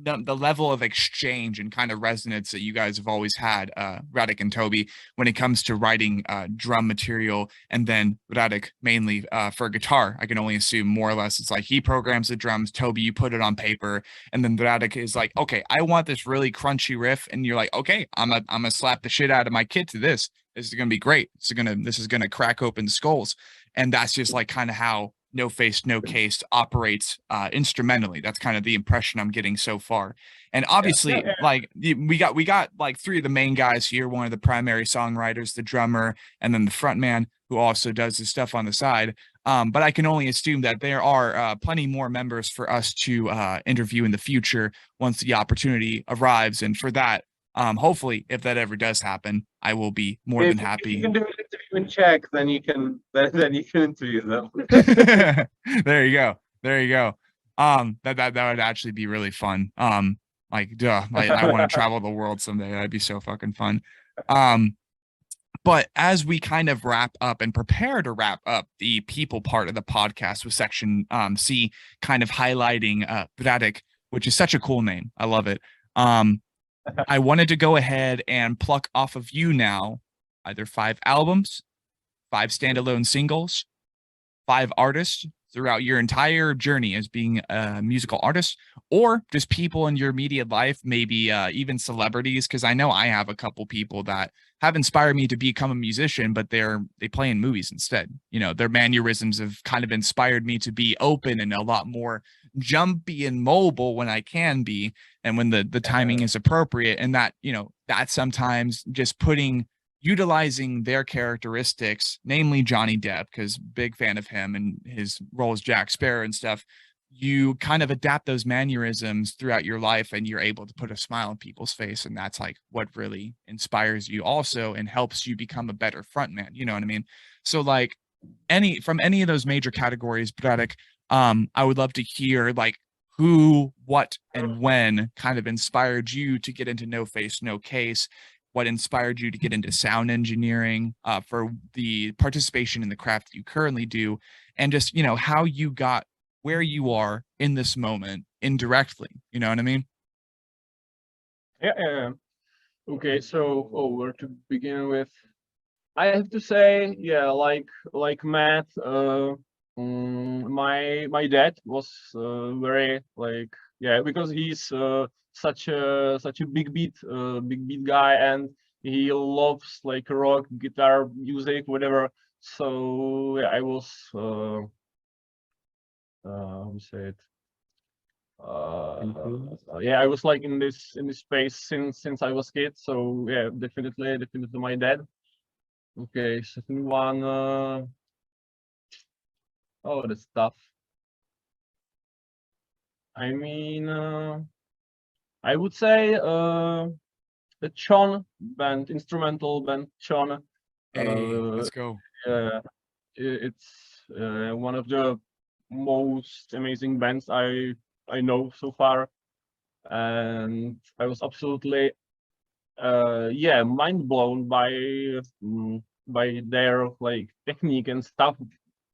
level of exchange and kind of resonance that you guys have always had, Raddek and Toby, when it comes to writing drum material, and then Raddek mainly for guitar. I can only assume more or less it's like he programs the drums, Toby, you put it on paper, and then Raddek is like, okay, I want this really crunchy riff, and you're like, okay, I'm gonna slap the shit out of my kid to this. This is gonna be great. This is gonna crack open skulls. And that's just like kind of how No Face, No Case operates instrumentally. That's kind of the impression I'm getting so far. And obviously, like we got like 3 of the main guys here, one of the primary songwriters, the drummer, and then the front man who also does the stuff on the side. But I can only assume that there are plenty more members for us to interview in the future once the opportunity arrives. And for that, hopefully, if that ever does happen, I will be more than happy. If you can do an interview in Czech, then you can interview them. There you go. That would actually be really fun. I want to travel the world someday. That'd be so fucking fun. But as we kind of wrap up and prepare to wrap up the people part of the podcast with section C, kind of highlighting Raddek, which is such a cool name. I love it. I wanted to go ahead and pluck off of you now either 5 albums, 5 standalone singles, 5 artists throughout your entire journey as being a musical artist, or just people in your immediate life, maybe even celebrities, because I know I have a couple people that have inspired me to become a musician, but they play in movies instead. Their mannerisms have kind of inspired me to be open and a lot more jumpy and mobile when I can be, and when the timing is appropriate. And that, that sometimes just utilizing their characteristics, namely Johnny Depp, because big fan of him and his role as Jack Sparrow and stuff, you kind of adapt those mannerisms throughout your life, and you're able to put a smile on people's face. And that's like what really inspires you also and helps you become a better frontman. You know what I mean? So like from any of those major categories, Raddek, I would love to hear like who, what, and when kind of inspired you to get into No Face, No Case, what inspired you to get into sound engineering, for the participation in the craft that you currently do, and just, how you got where you are in this moment indirectly. You know what I mean? Yeah. Okay, so where to begin with? I have to say, yeah, like Matt, my dad was very like, yeah, because he's such a big beat guy, and he loves like rock, guitar, music, whatever. So yeah, I was how to say it? Yeah, I was like in this space since I was kid. So yeah, definitely my dad. Okay, second one. Oh, that's tough. I mean, I would say the Chon band, instrumental band Chon. Hey, let's go. Yeah, it's one of the most amazing bands I know so far, and I was absolutely yeah, mind blown by their like technique and stuff,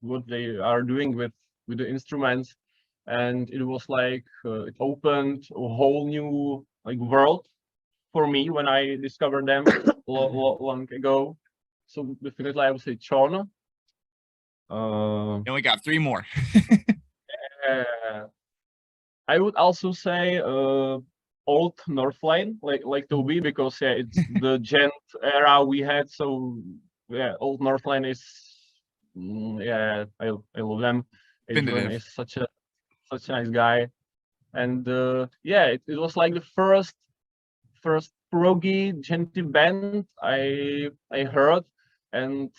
what they are doing with the instruments. And it was like it opened a whole new like world for me when I discovered them long ago. So definitely I would say Chona. You only got 3 more. I would also say old Northline, like Toby, because yeah, it's the gent era we had. So yeah, old Northline is yeah, I love them. Adrian Definitive. is such a nice guy, and yeah, it was like the first proggy genty band I heard, and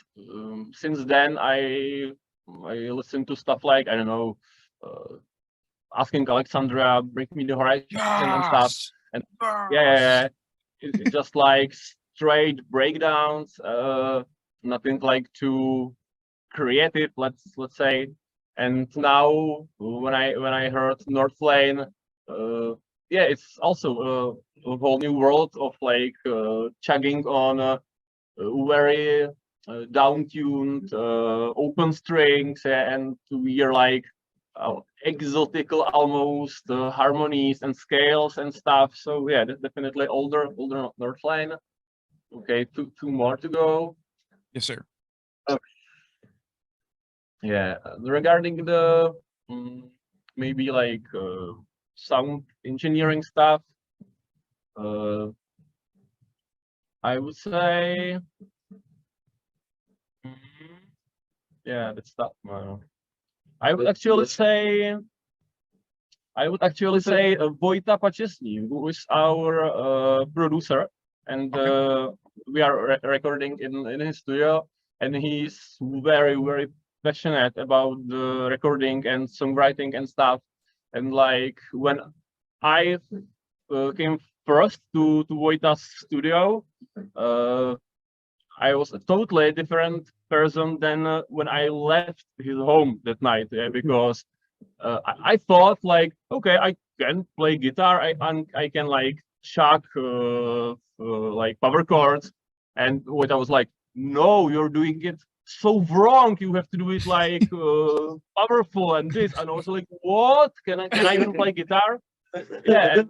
since then I listened to stuff like, I don't know. Asking Alexandria, Break Me the Horizon and stuff. Yes. And yeah, it's just like straight breakdowns, nothing like too creative, let's say. And now when I heard North Lane, yeah, it's also a whole new world of like chugging on very down-tuned open strings, and to hear like exotical almost harmonies and scales and stuff. So yeah, that's definitely older Northline. Okay, two more to go. Yes, sir. Yeah, regarding the maybe like sound engineering stuff, I would say yeah, that's tough. I would actually say Vojta Pačesný, who is our producer, and we are recording in his studio, and he's very passionate about the recording and songwriting and stuff. And like when I came first to Vojta's studio, I was a totally different person than when I left his home that night, because I thought like, okay, I can play guitar, I can like shock like power chords, and what I was like, no, you're doing it so wrong. You have to do it like powerful and this, and I was like, what? Can I even play guitar? Yeah,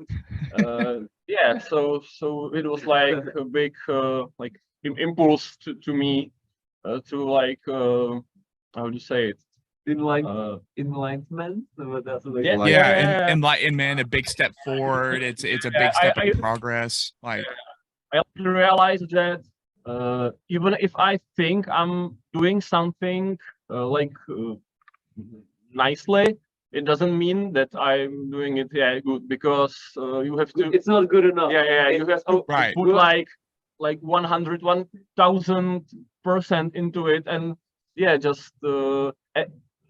and, yeah. So it was like a big like impulse to me to like how do you say it? Enlightenment. Yeah, enlightenment, a big step forward. It's a big step in progress. Like I realized that even if I think I'm doing something like nicely, it doesn't mean that I'm doing it good, because you have to. It's not good enough. Yeah, you have to right. put like 100, 1000% into it, and yeah, just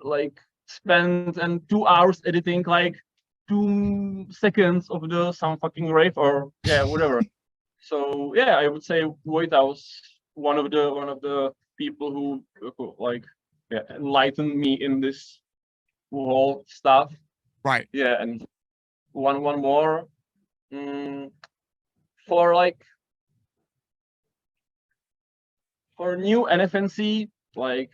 like spend 2 hours editing like 2 seconds of some fucking rave or yeah, whatever. So yeah, I would say Vojta was one of the people who like enlightened me in this whole stuff. Right. Yeah, and one more for new NFNC, like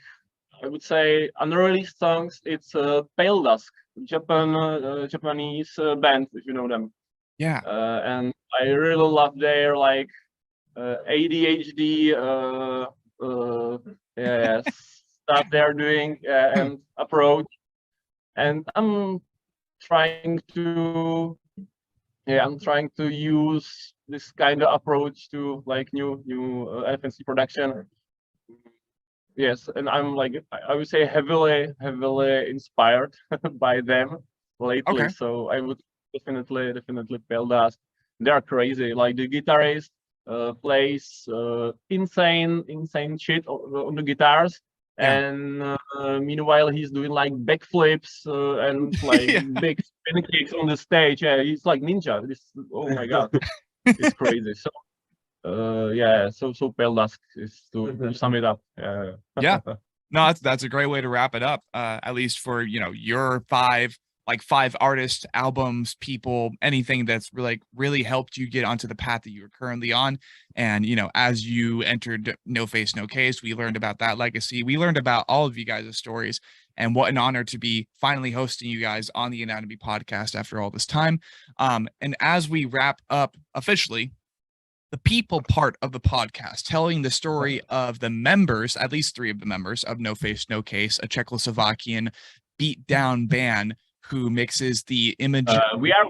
I would say unreleased songs, it's Pale Dusk. Japanese band, if you know them. Yeah. And I really love their like ADHD stuff they're doing and approach. And I'm trying to use this kind of approach to like new FNC production. Yes, and I'm like I would say heavily inspired by them lately. Okay. So I would definitely Pale Dust. They are crazy. Like the guitarist plays insane shit on the guitars. Yeah. And meanwhile, he's doing like backflips and like Yeah. big spin kicks on the stage. Yeah, he's like ninja. Oh my god, it's crazy. So so Pale Dusk is to sum it up. Yeah. No, that's a great way to wrap it up. At least for your five artists, albums, people, anything that's really helped you get onto the path that you're currently on. And as you entered No Face No Case, we learned about that legacy. We learned about all of you guys' stories, and what an honor to be finally hosting you guys on the Anatomy podcast after all this time. And as we wrap up officially the people part of the podcast, telling the story of the members, at least 3 of the members of No Face No Case, a Czechoslovakian beatdown band who mixes the image. We are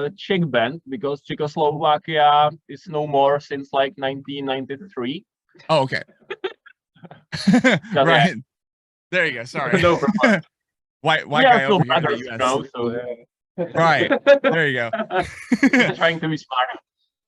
a Czech band because Czechoslovakia is no more since like 1993. Oh, okay. Right. There you go. Sorry. No problem. white guy over here in the US. Now, so, Right. There you go. Trying to be smart.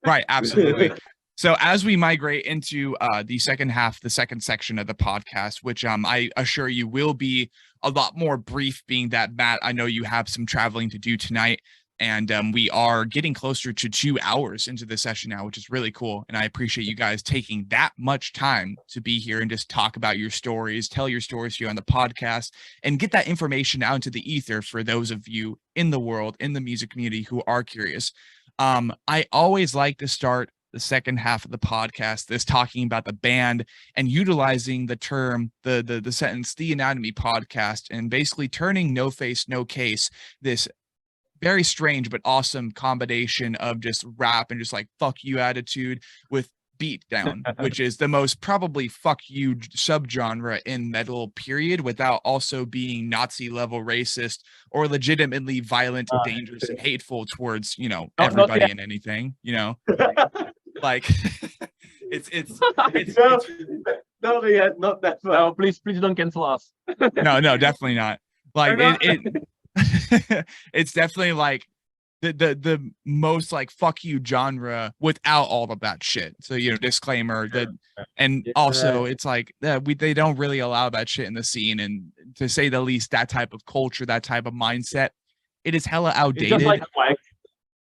Right, absolutely. So as we migrate into the second half, the second section of the podcast, which I assure you will be a lot more brief, being that, Matt, I know you have some traveling to do tonight, and we are getting closer to 2 hours into the session now, which is really cool. And I appreciate you guys taking that much time to be here and just talk about your stories, tell your stories here on the podcast, and get that information out into the ether for those of you in the world, in the music community who are curious. I always like to start the second half of the podcast, this talking about the band and utilizing the term, the sentence, the Anatomy podcast, and basically turning No Face No Case, this very strange but awesome combination of just rap and just like fuck you attitude, with beatdown, which is the most probably fuck you subgenre in metal period, without also being Nazi level racist or legitimately violent, dangerous, and hateful towards everybody and anything. Like it's not yet, not that well. Please don't cancel us. No, definitely not. Like it's definitely like the most like fuck you genre without all of that shit. So disclaimer that, and also it's like they don't really allow that shit in the scene, and to say the least, that type of culture, that type of mindset, it is hella outdated. It's just like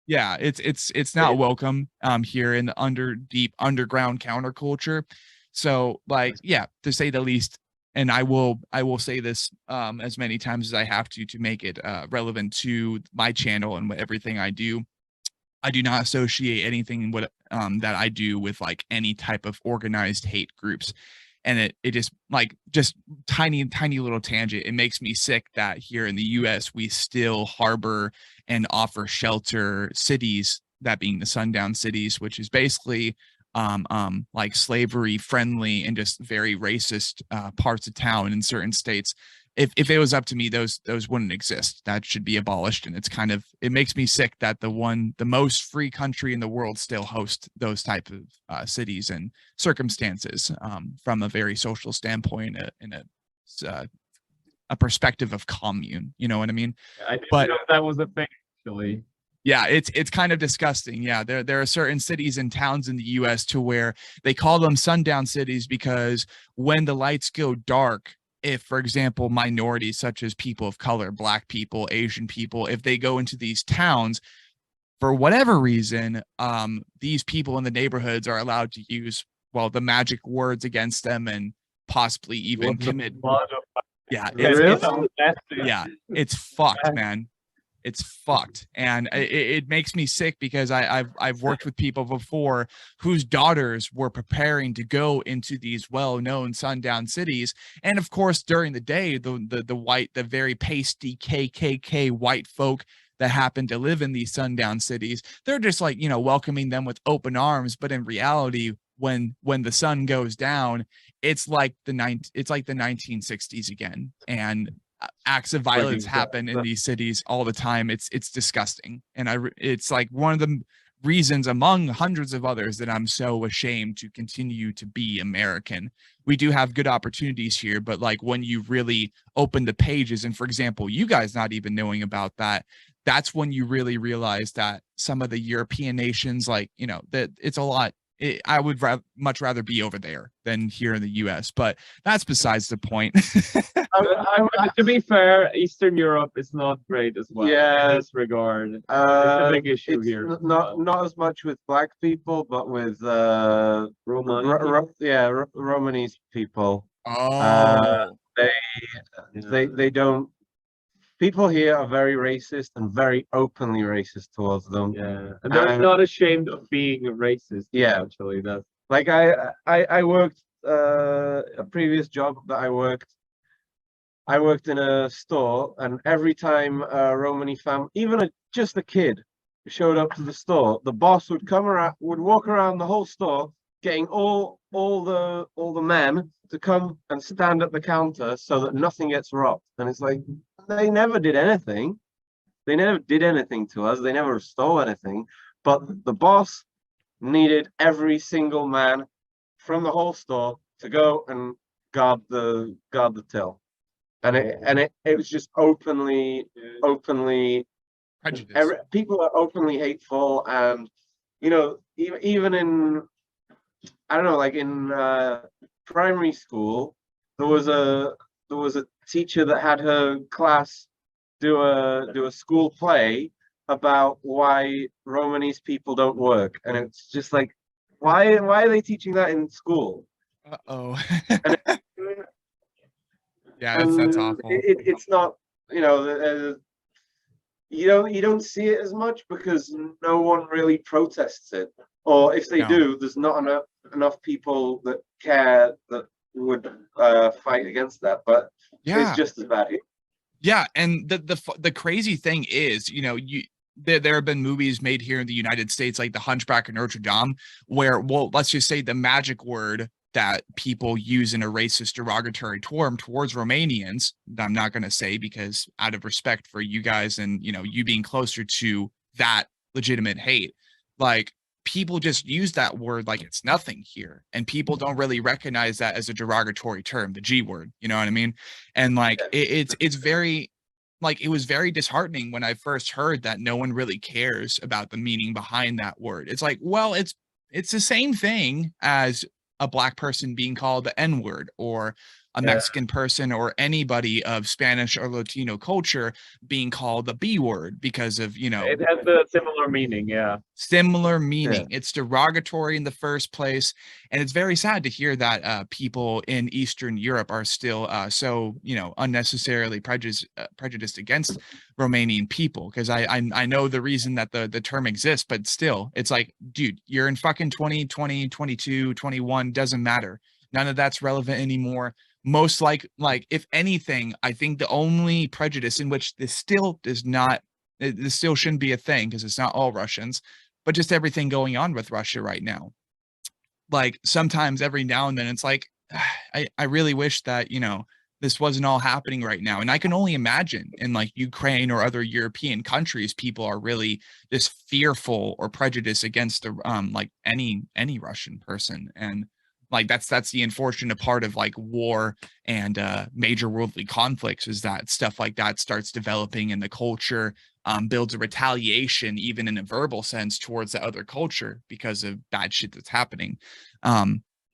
yeah, it's not welcome here in the deep underground counterculture. So like, yeah, to say the least. And I will say this as many times as I have to make it relevant to my channel and everything I do. I do not associate anything that I do with like any type of organized hate groups. And it just tiny little tangent. It makes me sick that here in the US we still harbor and offer shelter cities, that being the sundown cities, which is basically like slavery friendly and just very racist parts of town in certain states. If it was up to me, those wouldn't exist. That should be abolished. And it makes me sick that the most free country in the world still hosts those type of cities and circumstances from a very social standpoint, in a perspective of commune. You know what I mean? I didn't know that was a thing, actually. Yeah, it's kind of disgusting. Yeah, there are certain cities and towns in the US to where they call them sundown cities because when the lights go dark, if, for example, minorities such as people of color, Black people, Asian people, if they go into these towns, for whatever reason, these people in the neighborhoods are allowed to use, well, the magic words against them and possibly even commit. Yeah, it's fucked, man. it's fucked. And it makes me sick because I've worked with people before whose daughters were preparing to go into these well-known sundown cities. And of course, during the day, the very pasty KKK white folk that happen to live in these sundown cities, they're just like, you know, welcoming them with open arms. But in reality, when the sun goes down, it's like the 1960s again. And acts of violence happen in these cities all the time. It's disgusting. And it's like one of the reasons among hundreds of others that I'm so ashamed to continue to be American. We do have good opportunities here, but like when you really open the pages, and for example, you guys not even knowing about that, that's when you really realize that some of the European nations, like, you know, that it's a lot. I would much rather be over there than here in the US, but that's besides the point. To be fair, Eastern Europe is not great as well. Yeah. In this regard. It's a big issue It's here. not as much with black people, but with Romanese people. Oh, They don't. People here are very racist and very openly racist towards them. Yeah, and they're not ashamed of being racist. Yeah. Actually, that's Like I worked a previous job that I worked in a store, and every time a Romani family, even just a kid, showed up to the store, the boss would walk around the whole store, getting all the men to come and stand at the counter so that nothing gets robbed. And it's like, they never did anything. They never did anything to us. They never stole anything. But the boss needed every single man from the whole store to go and guard the till. And it was just openly prejudice. People are openly hateful. And you know, even in, I don't know, like in primary school, there was a teacher that had her class do a school play about why Romanese people don't work, and it's just like, why are they teaching that in school? Uh-oh. Yeah, that's awful. It's not, you know, you don't see it as much because no one really protests it, or if they do, there's not enough people that care that would fight against that. But yeah, it's just as bad here. Yeah, and the crazy thing is, you know, there have been movies made here in the United States, like The Hunchback of Notre Dame, where, well, let's just say the magic word that people use in a racist derogatory term towards Romanians, I'm not going to say because out of respect for you guys and, you know, you being closer to that legitimate hate, like people just use that word like it's nothing here, and people don't really recognize that as a derogatory term, the G word, you know what I mean? And like it's very, like, it was very disheartening when I first heard that no one really cares about the meaning behind that word. It's like, well, it's the same thing as a black person being called the N-word, or a Mexican person or anybody of Spanish or Latino culture being called the B word because of, you know, it has a similar meaning. Yeah, similar meaning. It's derogatory in the first place, and it's very sad to hear that people in Eastern Europe are still so, you know, unnecessarily prejudiced against Romanian people, because I know the reason that the term exists, but still, it's like, dude, you're in fucking 2020, 22, 21, doesn't matter. None of that's relevant anymore. Most like if anything, I think the only prejudice in which this still shouldn't be a thing, because it's not all Russians, but just everything going on with Russia right now. Like sometimes every now and then it's like, I really wish that, you know, this wasn't all happening right now. And I can only imagine in like Ukraine or other European countries, people are really just fearful or prejudiced against the like any Russian person. And like that's the unfortunate part of like war and major worldly conflicts, is that stuff like that starts developing in the culture, builds a retaliation even in a verbal sense towards the other culture because of bad shit that's happening.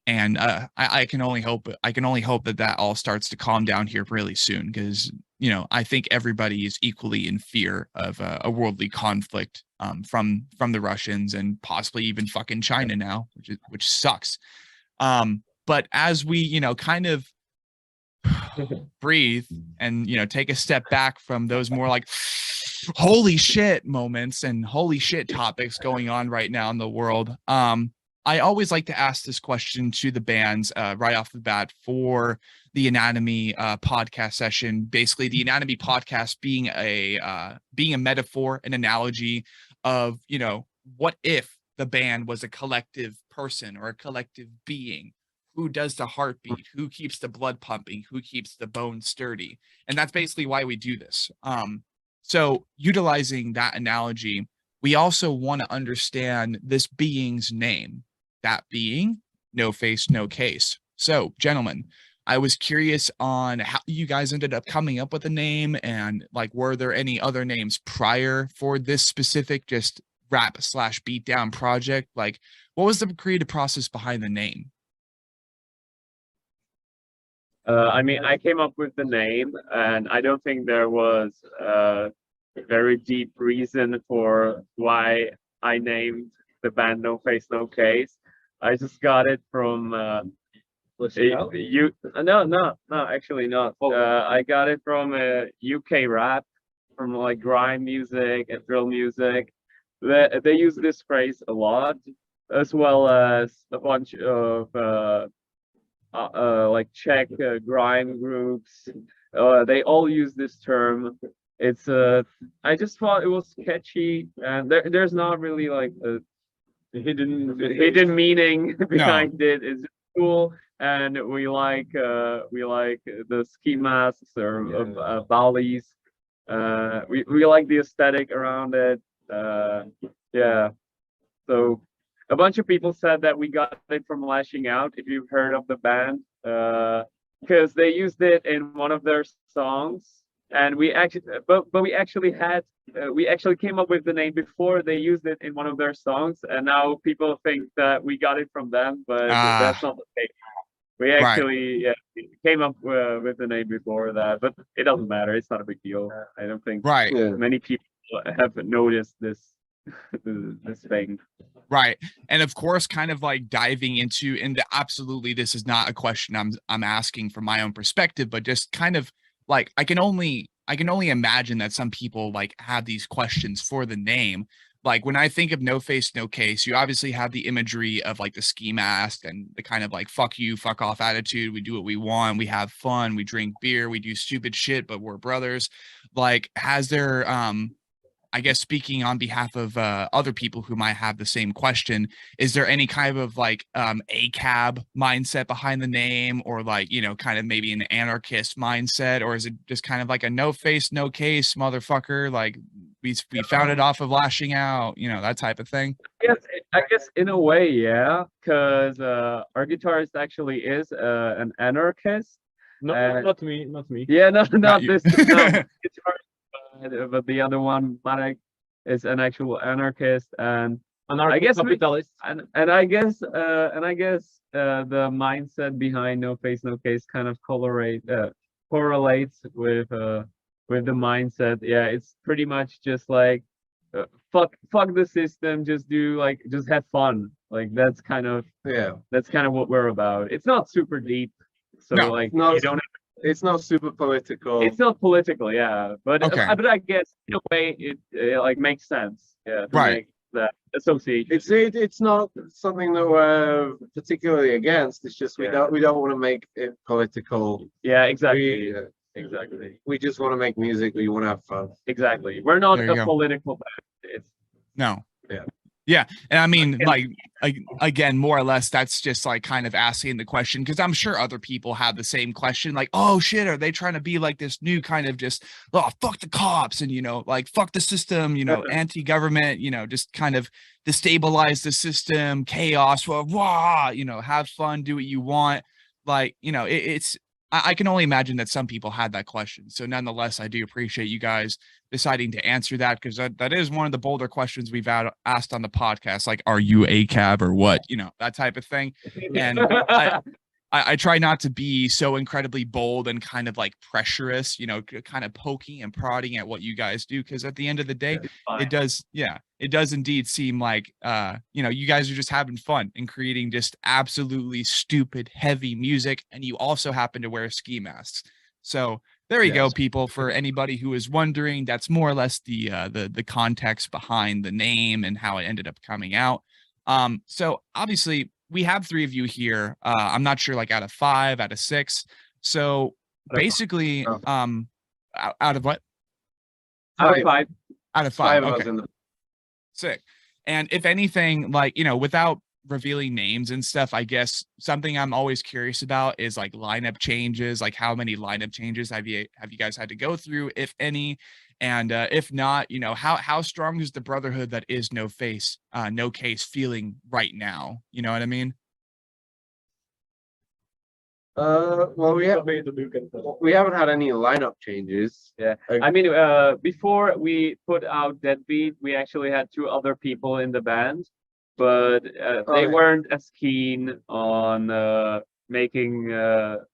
And I can only hope that all starts to calm down here really soon, because, you know, I think everybody is equally in fear of a worldly conflict from the Russians, and possibly even fucking China now, which sucks. But as we, you know, kind of breathe and, you know, take a step back from those more like holy shit moments and holy shit topics going on right now in the world. I always like to ask this question to the bands right off the bat for the Anatomy podcast session. Basically, the Anatomy podcast being a metaphor, an analogy of, you know, what if the band was a collective person or a collective being? Who does the heartbeat? Who keeps the blood pumping? Who keeps the bones sturdy? And that's basically why we do this. So utilizing that analogy, we also want to understand this being's name. That being, No Face, No Case. So, gentlemen, I was curious on how you guys ended up coming up with a name, and like, were there any other names prior for this specific just rap/beatdown project? Like, what was the creative process behind the name? I mean, I came up with the name, and I don't think there was a very deep reason for why I named the band No Face, No Case. I just got it from no, actually not. I got it from UK rap, from like grime music and drill music. They use this phrase a lot, as well as a bunch of like Czech grime groups. They all use this term. It's I just thought it was catchy, and there's not really like a hidden meaning behind it. It's just cool, and we like the ski masks or Balis. We like the aesthetic around it. Yeah. So a bunch of people said that we got it from Lashing Out, if you've heard of the band, because they used it in one of their songs, and we actually came up with the name before they used it in one of their songs, and now people think that we got it from them, but that's not the case. We actually came up with the name before that, but it doesn't matter. It's not a big deal. I don't think many people have noticed this thing. Right. And of course, kind of like diving into, and absolutely, this is not a question I'm asking from my own perspective, but just kind of like, I can only imagine that some people like have these questions for the name. Like when I think of No Face, No Case, you obviously have the imagery of like the ski mask and the kind of like fuck you, fuck off attitude. We do what we want. We have fun. We drink beer. We do stupid shit, but we're brothers. Like, has there, I guess, speaking on behalf of other people who might have the same question, is there any kind of like ACAB mindset behind the name, or like, you know, kind of maybe an anarchist mindset, or is it just kind of like a no face, no case motherfucker? Like we found it off of Lashing Out, you know, that type of thing. I guess in a way, yeah, because our guitarist actually is an anarchist. No, not me. Yeah, not you. this guitarist. But the other one, Raddek, is an actual anarchist, and I guess capitalist. and I guess the mindset behind No Face, No Case kind of correlates with the mindset. Yeah, it's pretty much just like fuck the system, just have fun. Like that's kind of what we're about. It's not super deep, so like you don't. It's not super political. It's not political, yeah, but Okay. but I guess in a way it like makes sense, yeah, to make that association. It's not something that we're particularly against. It's just we don't want to make it political. Yeah, exactly. Exactly. We just want to make music. We want to have fun. Exactly. We're not a political band. It's Yeah. And I mean, like again, more or less, that's just like kind of asking the question, because I'm sure other people have the same question, like, oh shit, are they trying to be like this new kind of just, oh, fuck the cops, and, you know, like fuck the system, you know, anti-government, you know, just kind of destabilize the system, chaos, well, you know, have fun, do what you want. Like, you know, I can only imagine that some people had that question. So nonetheless, I do appreciate you guys deciding to answer that, because that is one of the bolder questions we've asked on the podcast. Like, are you ACAB or what? You know, that type of thing. And I try not to be so incredibly bold and kind of like pressurous, you know, kind of poking and prodding at what you guys do, because at the end of the day, it does indeed seem like you know, you guys are just having fun and creating just absolutely stupid heavy music, and you also happen to wear ski masks. So There you go, Yes. people. For anybody who is wondering, that's more or less the context behind the name and how it ended up coming out. So obviously we have three of you here. I'm not sure, like out of 5, out of 6. So basically, out of what? Out of 5. Out of 5. 5 of us Okay. in the Sick. And if anything, like, without revealing names and stuff, I guess something I'm always curious about is like lineup changes. Like, how many lineup changes have you guys had to go through, if any? And if not, how strong is the brotherhood that is No Case feeling right now? You know what I mean? Well, we haven't had any lineup changes. Yeah, I mean, before we put out that beat, we actually had 2 other people in the band, but they weren't as keen on making the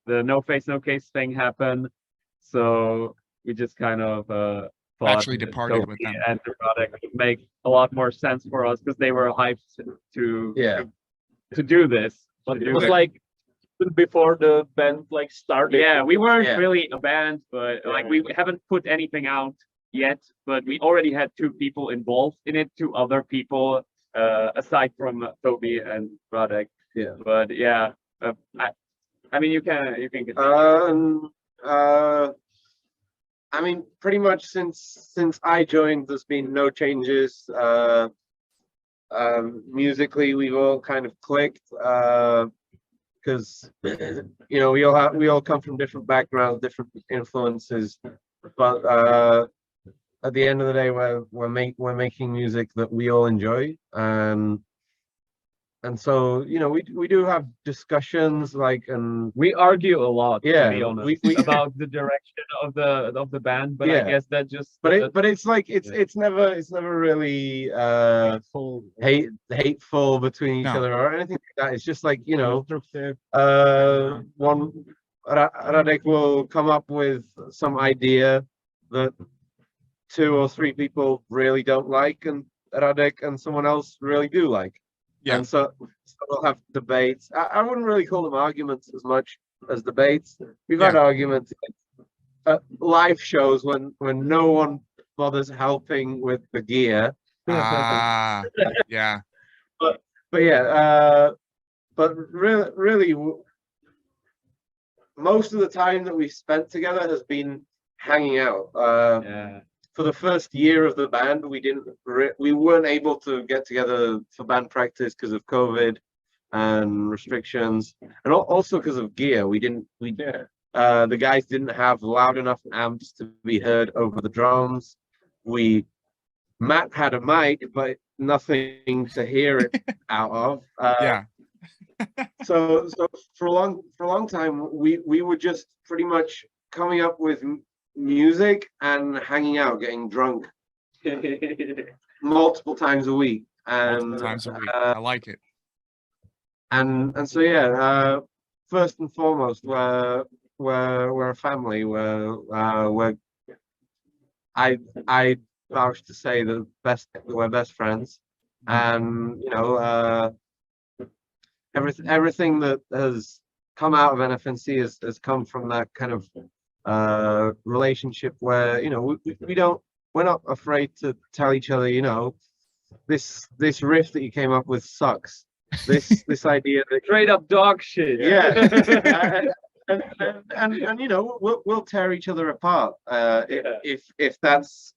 No Case thing happen. So we just kind of thought Actually departed Toby with them. and the product would make a lot more sense for us because they were hyped to do this. But it was like before the band like started. Yeah, we weren't really a band, but like we haven't put anything out yet, but we already had 2 people involved in it, 2 other people aside from Toby and Raddek. Yeah. But yeah, I mean you can continue. I mean, pretty much since I joined, there's been no changes. Musically, we've all kind of clicked. Because we all come from different backgrounds, different influences, but at the end of the day, we're making music that we all enjoy, and so we do have discussions, and we argue a lot, yeah, to be honest, about the direction of the band, but I guess that just but it's like it's never really hateful between each other or anything like that. It's just like Raddek will come up with some idea that 2 or 3 people really don't like, and Raddek and someone else really do like. Yeah. And so we'll have debates. I wouldn't really call them arguments as much as debates. We've had arguments at live shows when no one bothers helping with the gear. Yeah. But yeah, but really, most of the time that we spent together has been hanging out. For the first year of the band, we weren't able to get together for band practice because of COVID and restrictions, and also because of gear. The guys didn't have loud enough amps to be heard over the drums. Matt had a mic, but nothing to hear it out of. So for a long time, we were just pretty much coming up with music and hanging out, getting drunk multiple times a week. I like it. And so yeah, first and foremost, we're a family. I vouch to say we're best friends, and everything that has come out of NFNC has come from that kind of relationship where we're not afraid to tell each other, this riff that you came up with sucks. This idea that straight up dog shit. and we'll tear each other apart if that's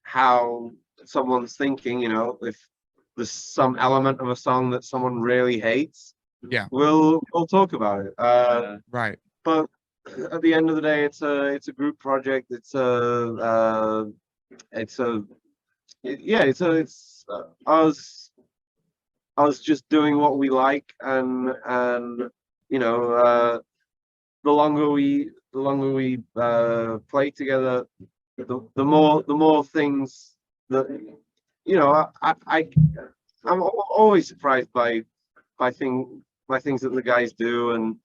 how someone's thinking. If there's some element of a song that someone really hates, we'll talk about it. Right. But at the end of the day, it's a group project. It's us just doing what we like, and the longer we play together, the more things that I'm always surprised by things that the guys do, and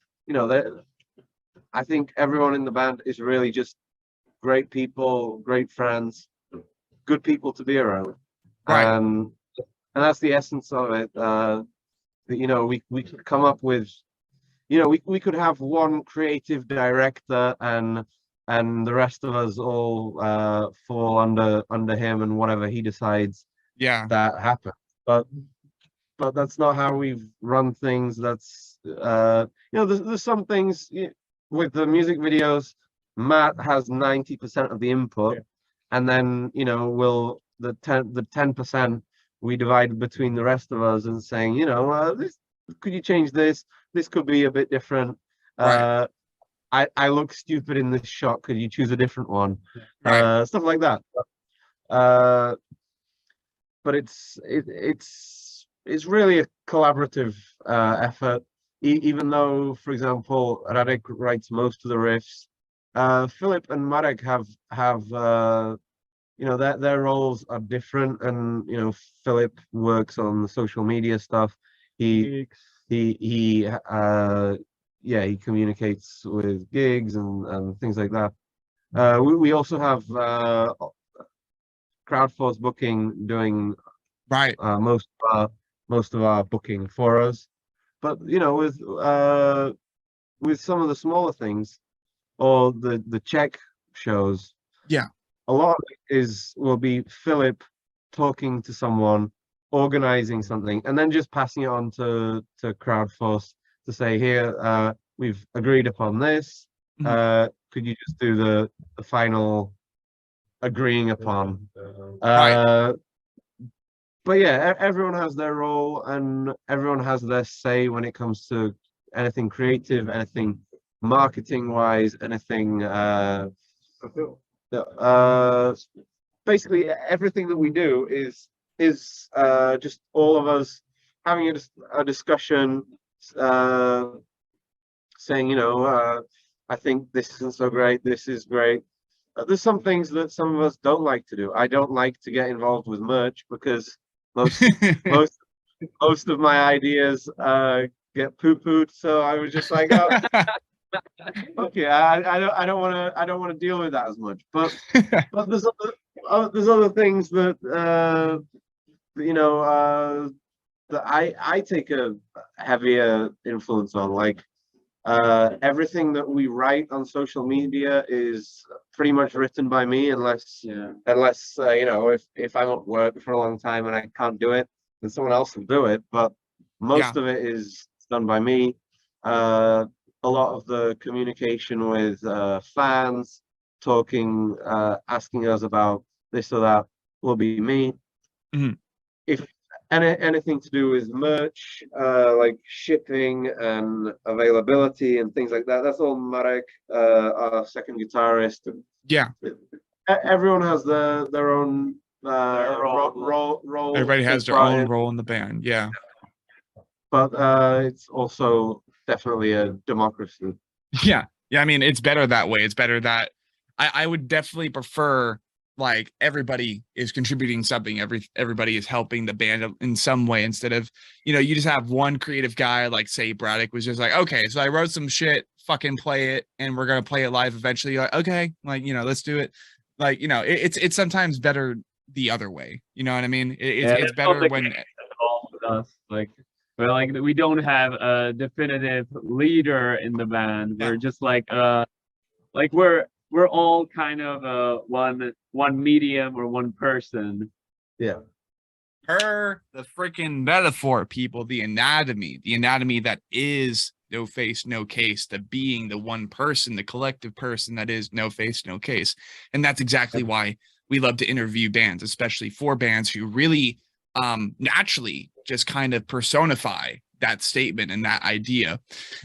I think everyone in the band is really just great people, great friends, good people to be around. Right. And that's the essence of it. We come up with you know, we could have one creative director and the rest of us all fall under him and whatever he decides Yeah. that happens. But that's not how we've run things. That's you know, there's some things with the music videos. Matt has 90% of the input, and then you know the 10% we divide between the rest of us and saying, you know, this could you change this? This could be a bit different. Right. I look stupid in this shot. Could you choose a different one? Right. Stuff like that. But it's really a collaborative effort. Even though, for example, Raddek writes most of the riffs, Philip and Marek have you know, their roles are different, and you know, Philip works on the social media stuff. He yeah, he communicates with gigs and things like that. We also have Crowdforce Booking doing Right. most of our booking for us. But you know, with some of the smaller things or the Czech shows, Yeah. a lot of it will be Philip talking to someone, organizing something, and then just passing it on to Crowdforce to say, here, we've agreed upon this. Could you just do the final agreeing upon? Right. But yeah, everyone has their role and everyone has their say when it comes to anything creative, anything marketing wise, anything basically everything that we do is just all of us having a discussion, saying, you know, I think this isn't so great, this is great. There's some things that some of us don't like to do. I don't like to get involved with merch because most of my ideas get poo-pooed. So I was just like, oh, okay, I don't want to deal with that as much. But there's other things that you know that I take a heavier influence on, like everything that we write on social media is pretty much written by me, unless you know, if I'm at work for a long time and I can't do it, then someone else will do it. But most of it is done by me. A lot of the communication with fans, talking, asking us about this or that, will be me. If anything to do with merch, like shipping and availability and things like that, that's all Marek, our second guitarist. Yeah. Everyone has their own role. Everybody has their own role in the band. Yeah. But it's also definitely a democracy. Yeah. I mean, it's better that way. It's better that I would definitely prefer, like, everybody is contributing something. Everybody is helping the band in some way, instead of, you know, you just have one creative guy, like say Raddek was just like, okay, so I wrote some shit, fucking play it, and we're gonna play it live eventually. You're like, okay, like, you know, let's do it. Like, you know, it's sometimes better the other way. You know what I mean? It's better when all with us. Like, we don't have a definitive leader in the band. We're just like we're all kind of one medium or one person. Yeah. The freaking metaphor, people, the anatomy that is No Face, No Case, the being, the one person, the collective person that is No Face, No Case. And that's exactly why we love to interview bands, especially for bands who really naturally just kind of personify that statement and that idea.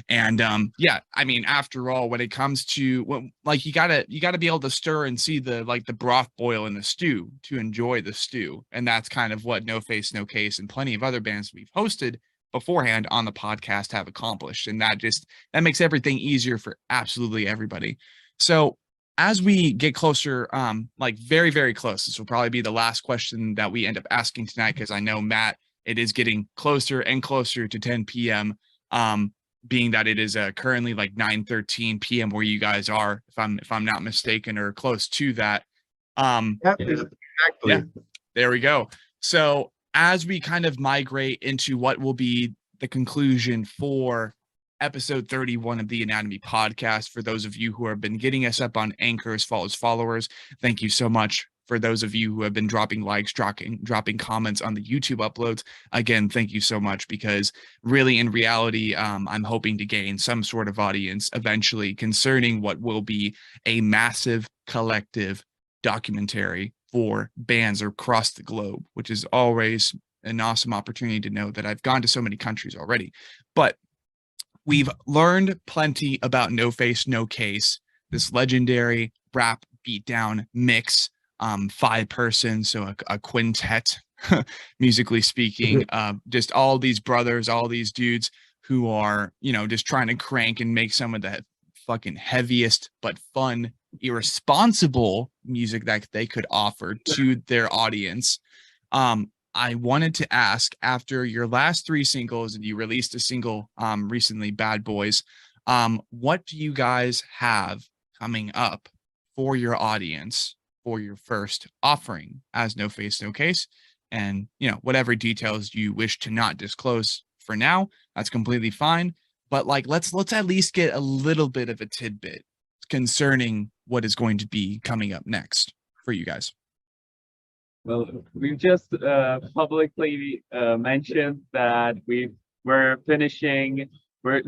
And yeah, I mean, after all, when it comes to like, you gotta be able to stir and see the broth boil in the stew to enjoy the stew. And that's kind of what No Face, No Case and plenty of other bands we've hosted beforehand on the podcast have accomplished. And that makes everything easier for absolutely everybody. So as we get closer, like very, very close, this will probably be the last question that we end up asking tonight, because I know, Matt, it is getting closer and closer to 10 p.m. Being that it is currently like 9:13 p.m. where you guys are, if I'm not mistaken, or close to that. Exactly. Yeah, there we go. So as we kind of migrate into what will be the conclusion for episode 31 of the Anatomy Podcast. For those of you who have been getting us up on Anchor as followers, thank you so much. For those of you who have been dropping likes, dropping comments on the YouTube uploads, again, thank you so much, because really in reality, I'm hoping to gain some sort of audience eventually concerning what will be a massive collective documentary for bands across the globe, which is always an awesome opportunity to know that I've gone to so many countries already. But we've learned plenty about No Face, No Case, this legendary rap beatdown mix, 5-person, so a quintet, musically speaking, just all these brothers, all these dudes who are, just trying to crank and make some of the fucking heaviest but fun, irresponsible music that they could offer to their audience. I wanted to ask, after your last 3 singles, and you released a single recently, Bad Boys, what do you guys have coming up for your audience for your first offering as No Face, No Case? And, whatever details you wish to not disclose for now, that's completely fine. But let's at least get a little bit of a tidbit concerning what is going to be coming up next for you guys. Well, we've just publicly mentioned that we're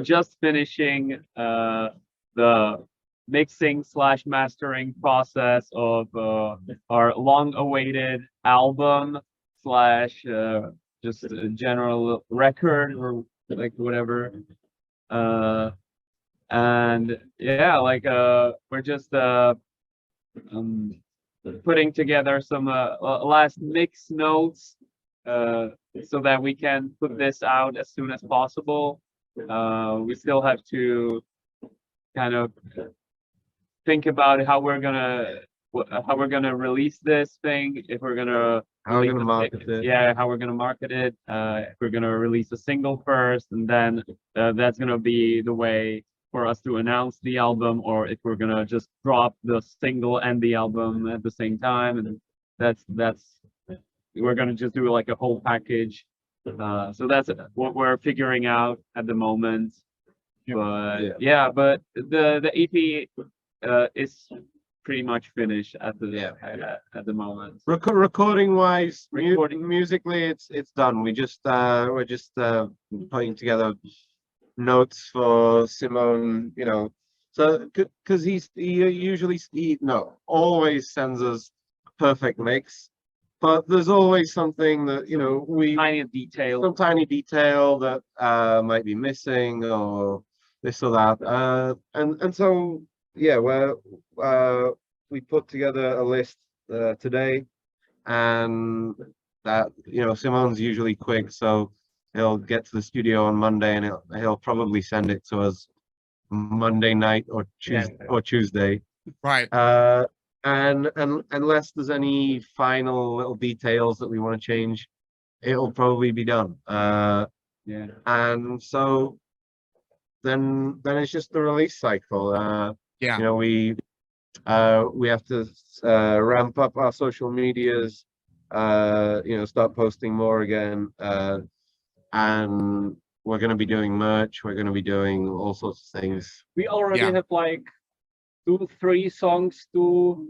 just finishing the mixing / mastering process of our long-awaited album / just a general record, or whatever. And yeah, we're just putting together some last mix notes so that we can put this out as soon as possible. We still have to kind of think about how we're gonna release this thing, if we're gonna market it. Yeah, how we're gonna market it. If we're gonna release a single first, and then that's gonna be the way for us to announce the album, or if we're gonna just drop the single and the album at the same time, and that's we're gonna just do a whole package. So that's what we're figuring out at the moment. But but the EP is pretty much finished at the moment. Recording wise, musically, it's done. We're just putting together notes for Simone, so because he usually always sends us a perfect mix, but there's always something that some tiny detail that might be missing, or this or that, and so we put together a list today, and that Simone's usually quick, so he'll get to the studio on Monday, and he'll probably send it to us Monday night or Tuesday. Right. And unless there's any final little details that we want to change, it'll probably be done. And so then it's just the release cycle. We have to ramp up our social medias, start posting more again, and we're going to be doing merch. We're going to be doing all sorts of things. We already have 2-3 songs to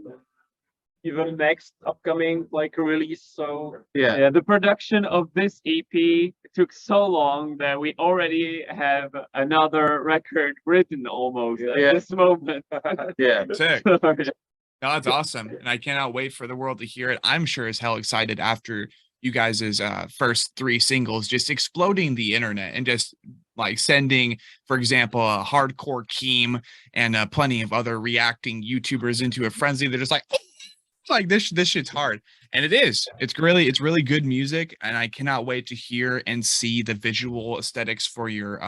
even next upcoming release. So the production of this EP took so long that we already have another record written almost at this moment. Sick. No, that's awesome, and I cannot wait for the world to hear it. I'm sure as hell excited after you guys' first 3 singles just exploding the internet, and just sending, for example, a hardcore Keem and plenty of other reacting YouTubers into a frenzy. They're just this shit's hard, and it is. It's really good music, and I cannot wait to hear and see the visual aesthetics for your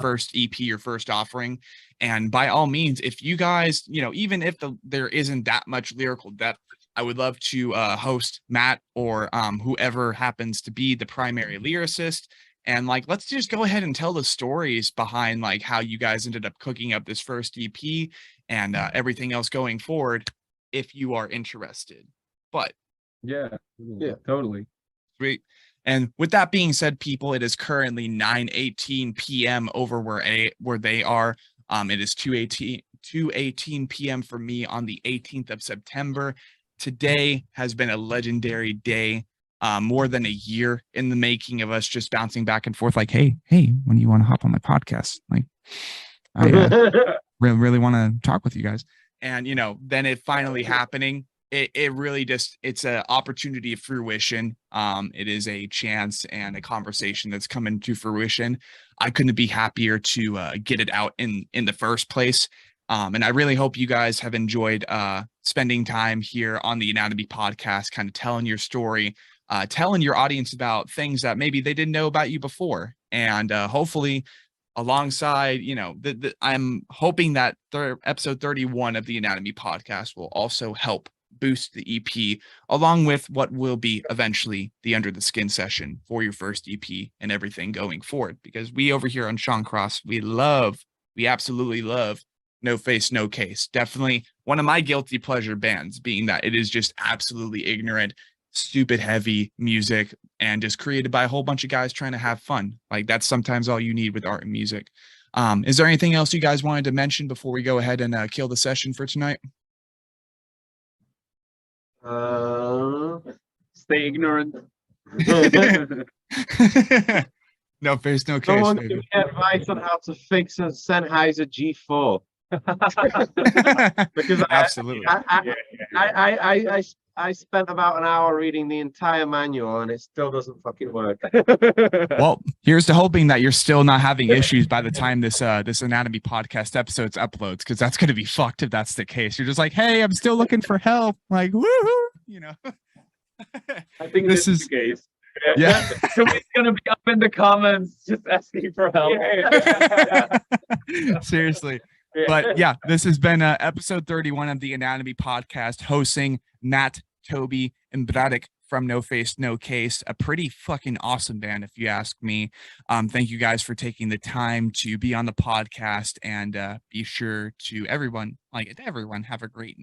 first EP, your first offering. And by all means, if you guys, even if there isn't that much lyrical depth, I would love to host Matt or whoever happens to be the primary lyricist, and let's just go ahead and tell the stories behind how you guys ended up cooking up this first EP and everything else going forward, if you are interested. But totally sweet. And with that being said, people, it is currently 9:18 p.m. over where they are. It is 2:18 p.m. for me on the 18th of September. Today has been a legendary day, more than a year in the making of us just bouncing back and forth like, hey, when do you want to hop on my podcast? Like, I really want to talk with you guys. And, then it finally happening. It really just, it's an opportunity of fruition. It is a chance and a conversation that's coming to fruition. I couldn't be happier to get it out in the first place. And I really hope you guys have enjoyed spending time here on the Anatomy podcast, kind of telling your story, telling your audience about things that maybe they didn't know about you before. And hopefully alongside, I'm hoping that episode 31 of the Anatomy podcast will also help boost the EP, along with what will be eventually the Under the Skin session for your first EP and everything going forward. Because we over here on Sean Cross, we absolutely love No Face, No Case. Definitely one of my guilty pleasure bands, being that it is just absolutely ignorant, stupid heavy music and just created by a whole bunch of guys trying to have fun. Like, that's sometimes all you need with art and music. Is there anything else you guys wanted to mention before we go ahead and kill the session for tonight? Stay ignorant. No face, no case. Someone Baby. give me advice on how to fix a Sennheiser G4. Because Absolutely. I spent about an hour reading the entire manual and it still doesn't fucking work. Well, here's to hoping that you're still not having issues by the time this Anatomy podcast episode's uploads, because that's going to be fucked if that's the case. You're just like, hey, I'm still looking for help. Like, woohoo, I think this is the case. Yeah. Somebody's gonna be up in the comments just asking for help. Seriously. But yeah, this has been episode 31 of the Anatomy podcast, hosting Matt, Toby, and Raddek from No Face, No Case. A pretty fucking awesome band, if you ask me. Thank you guys for taking the time to be on the podcast, and be sure to everyone have a great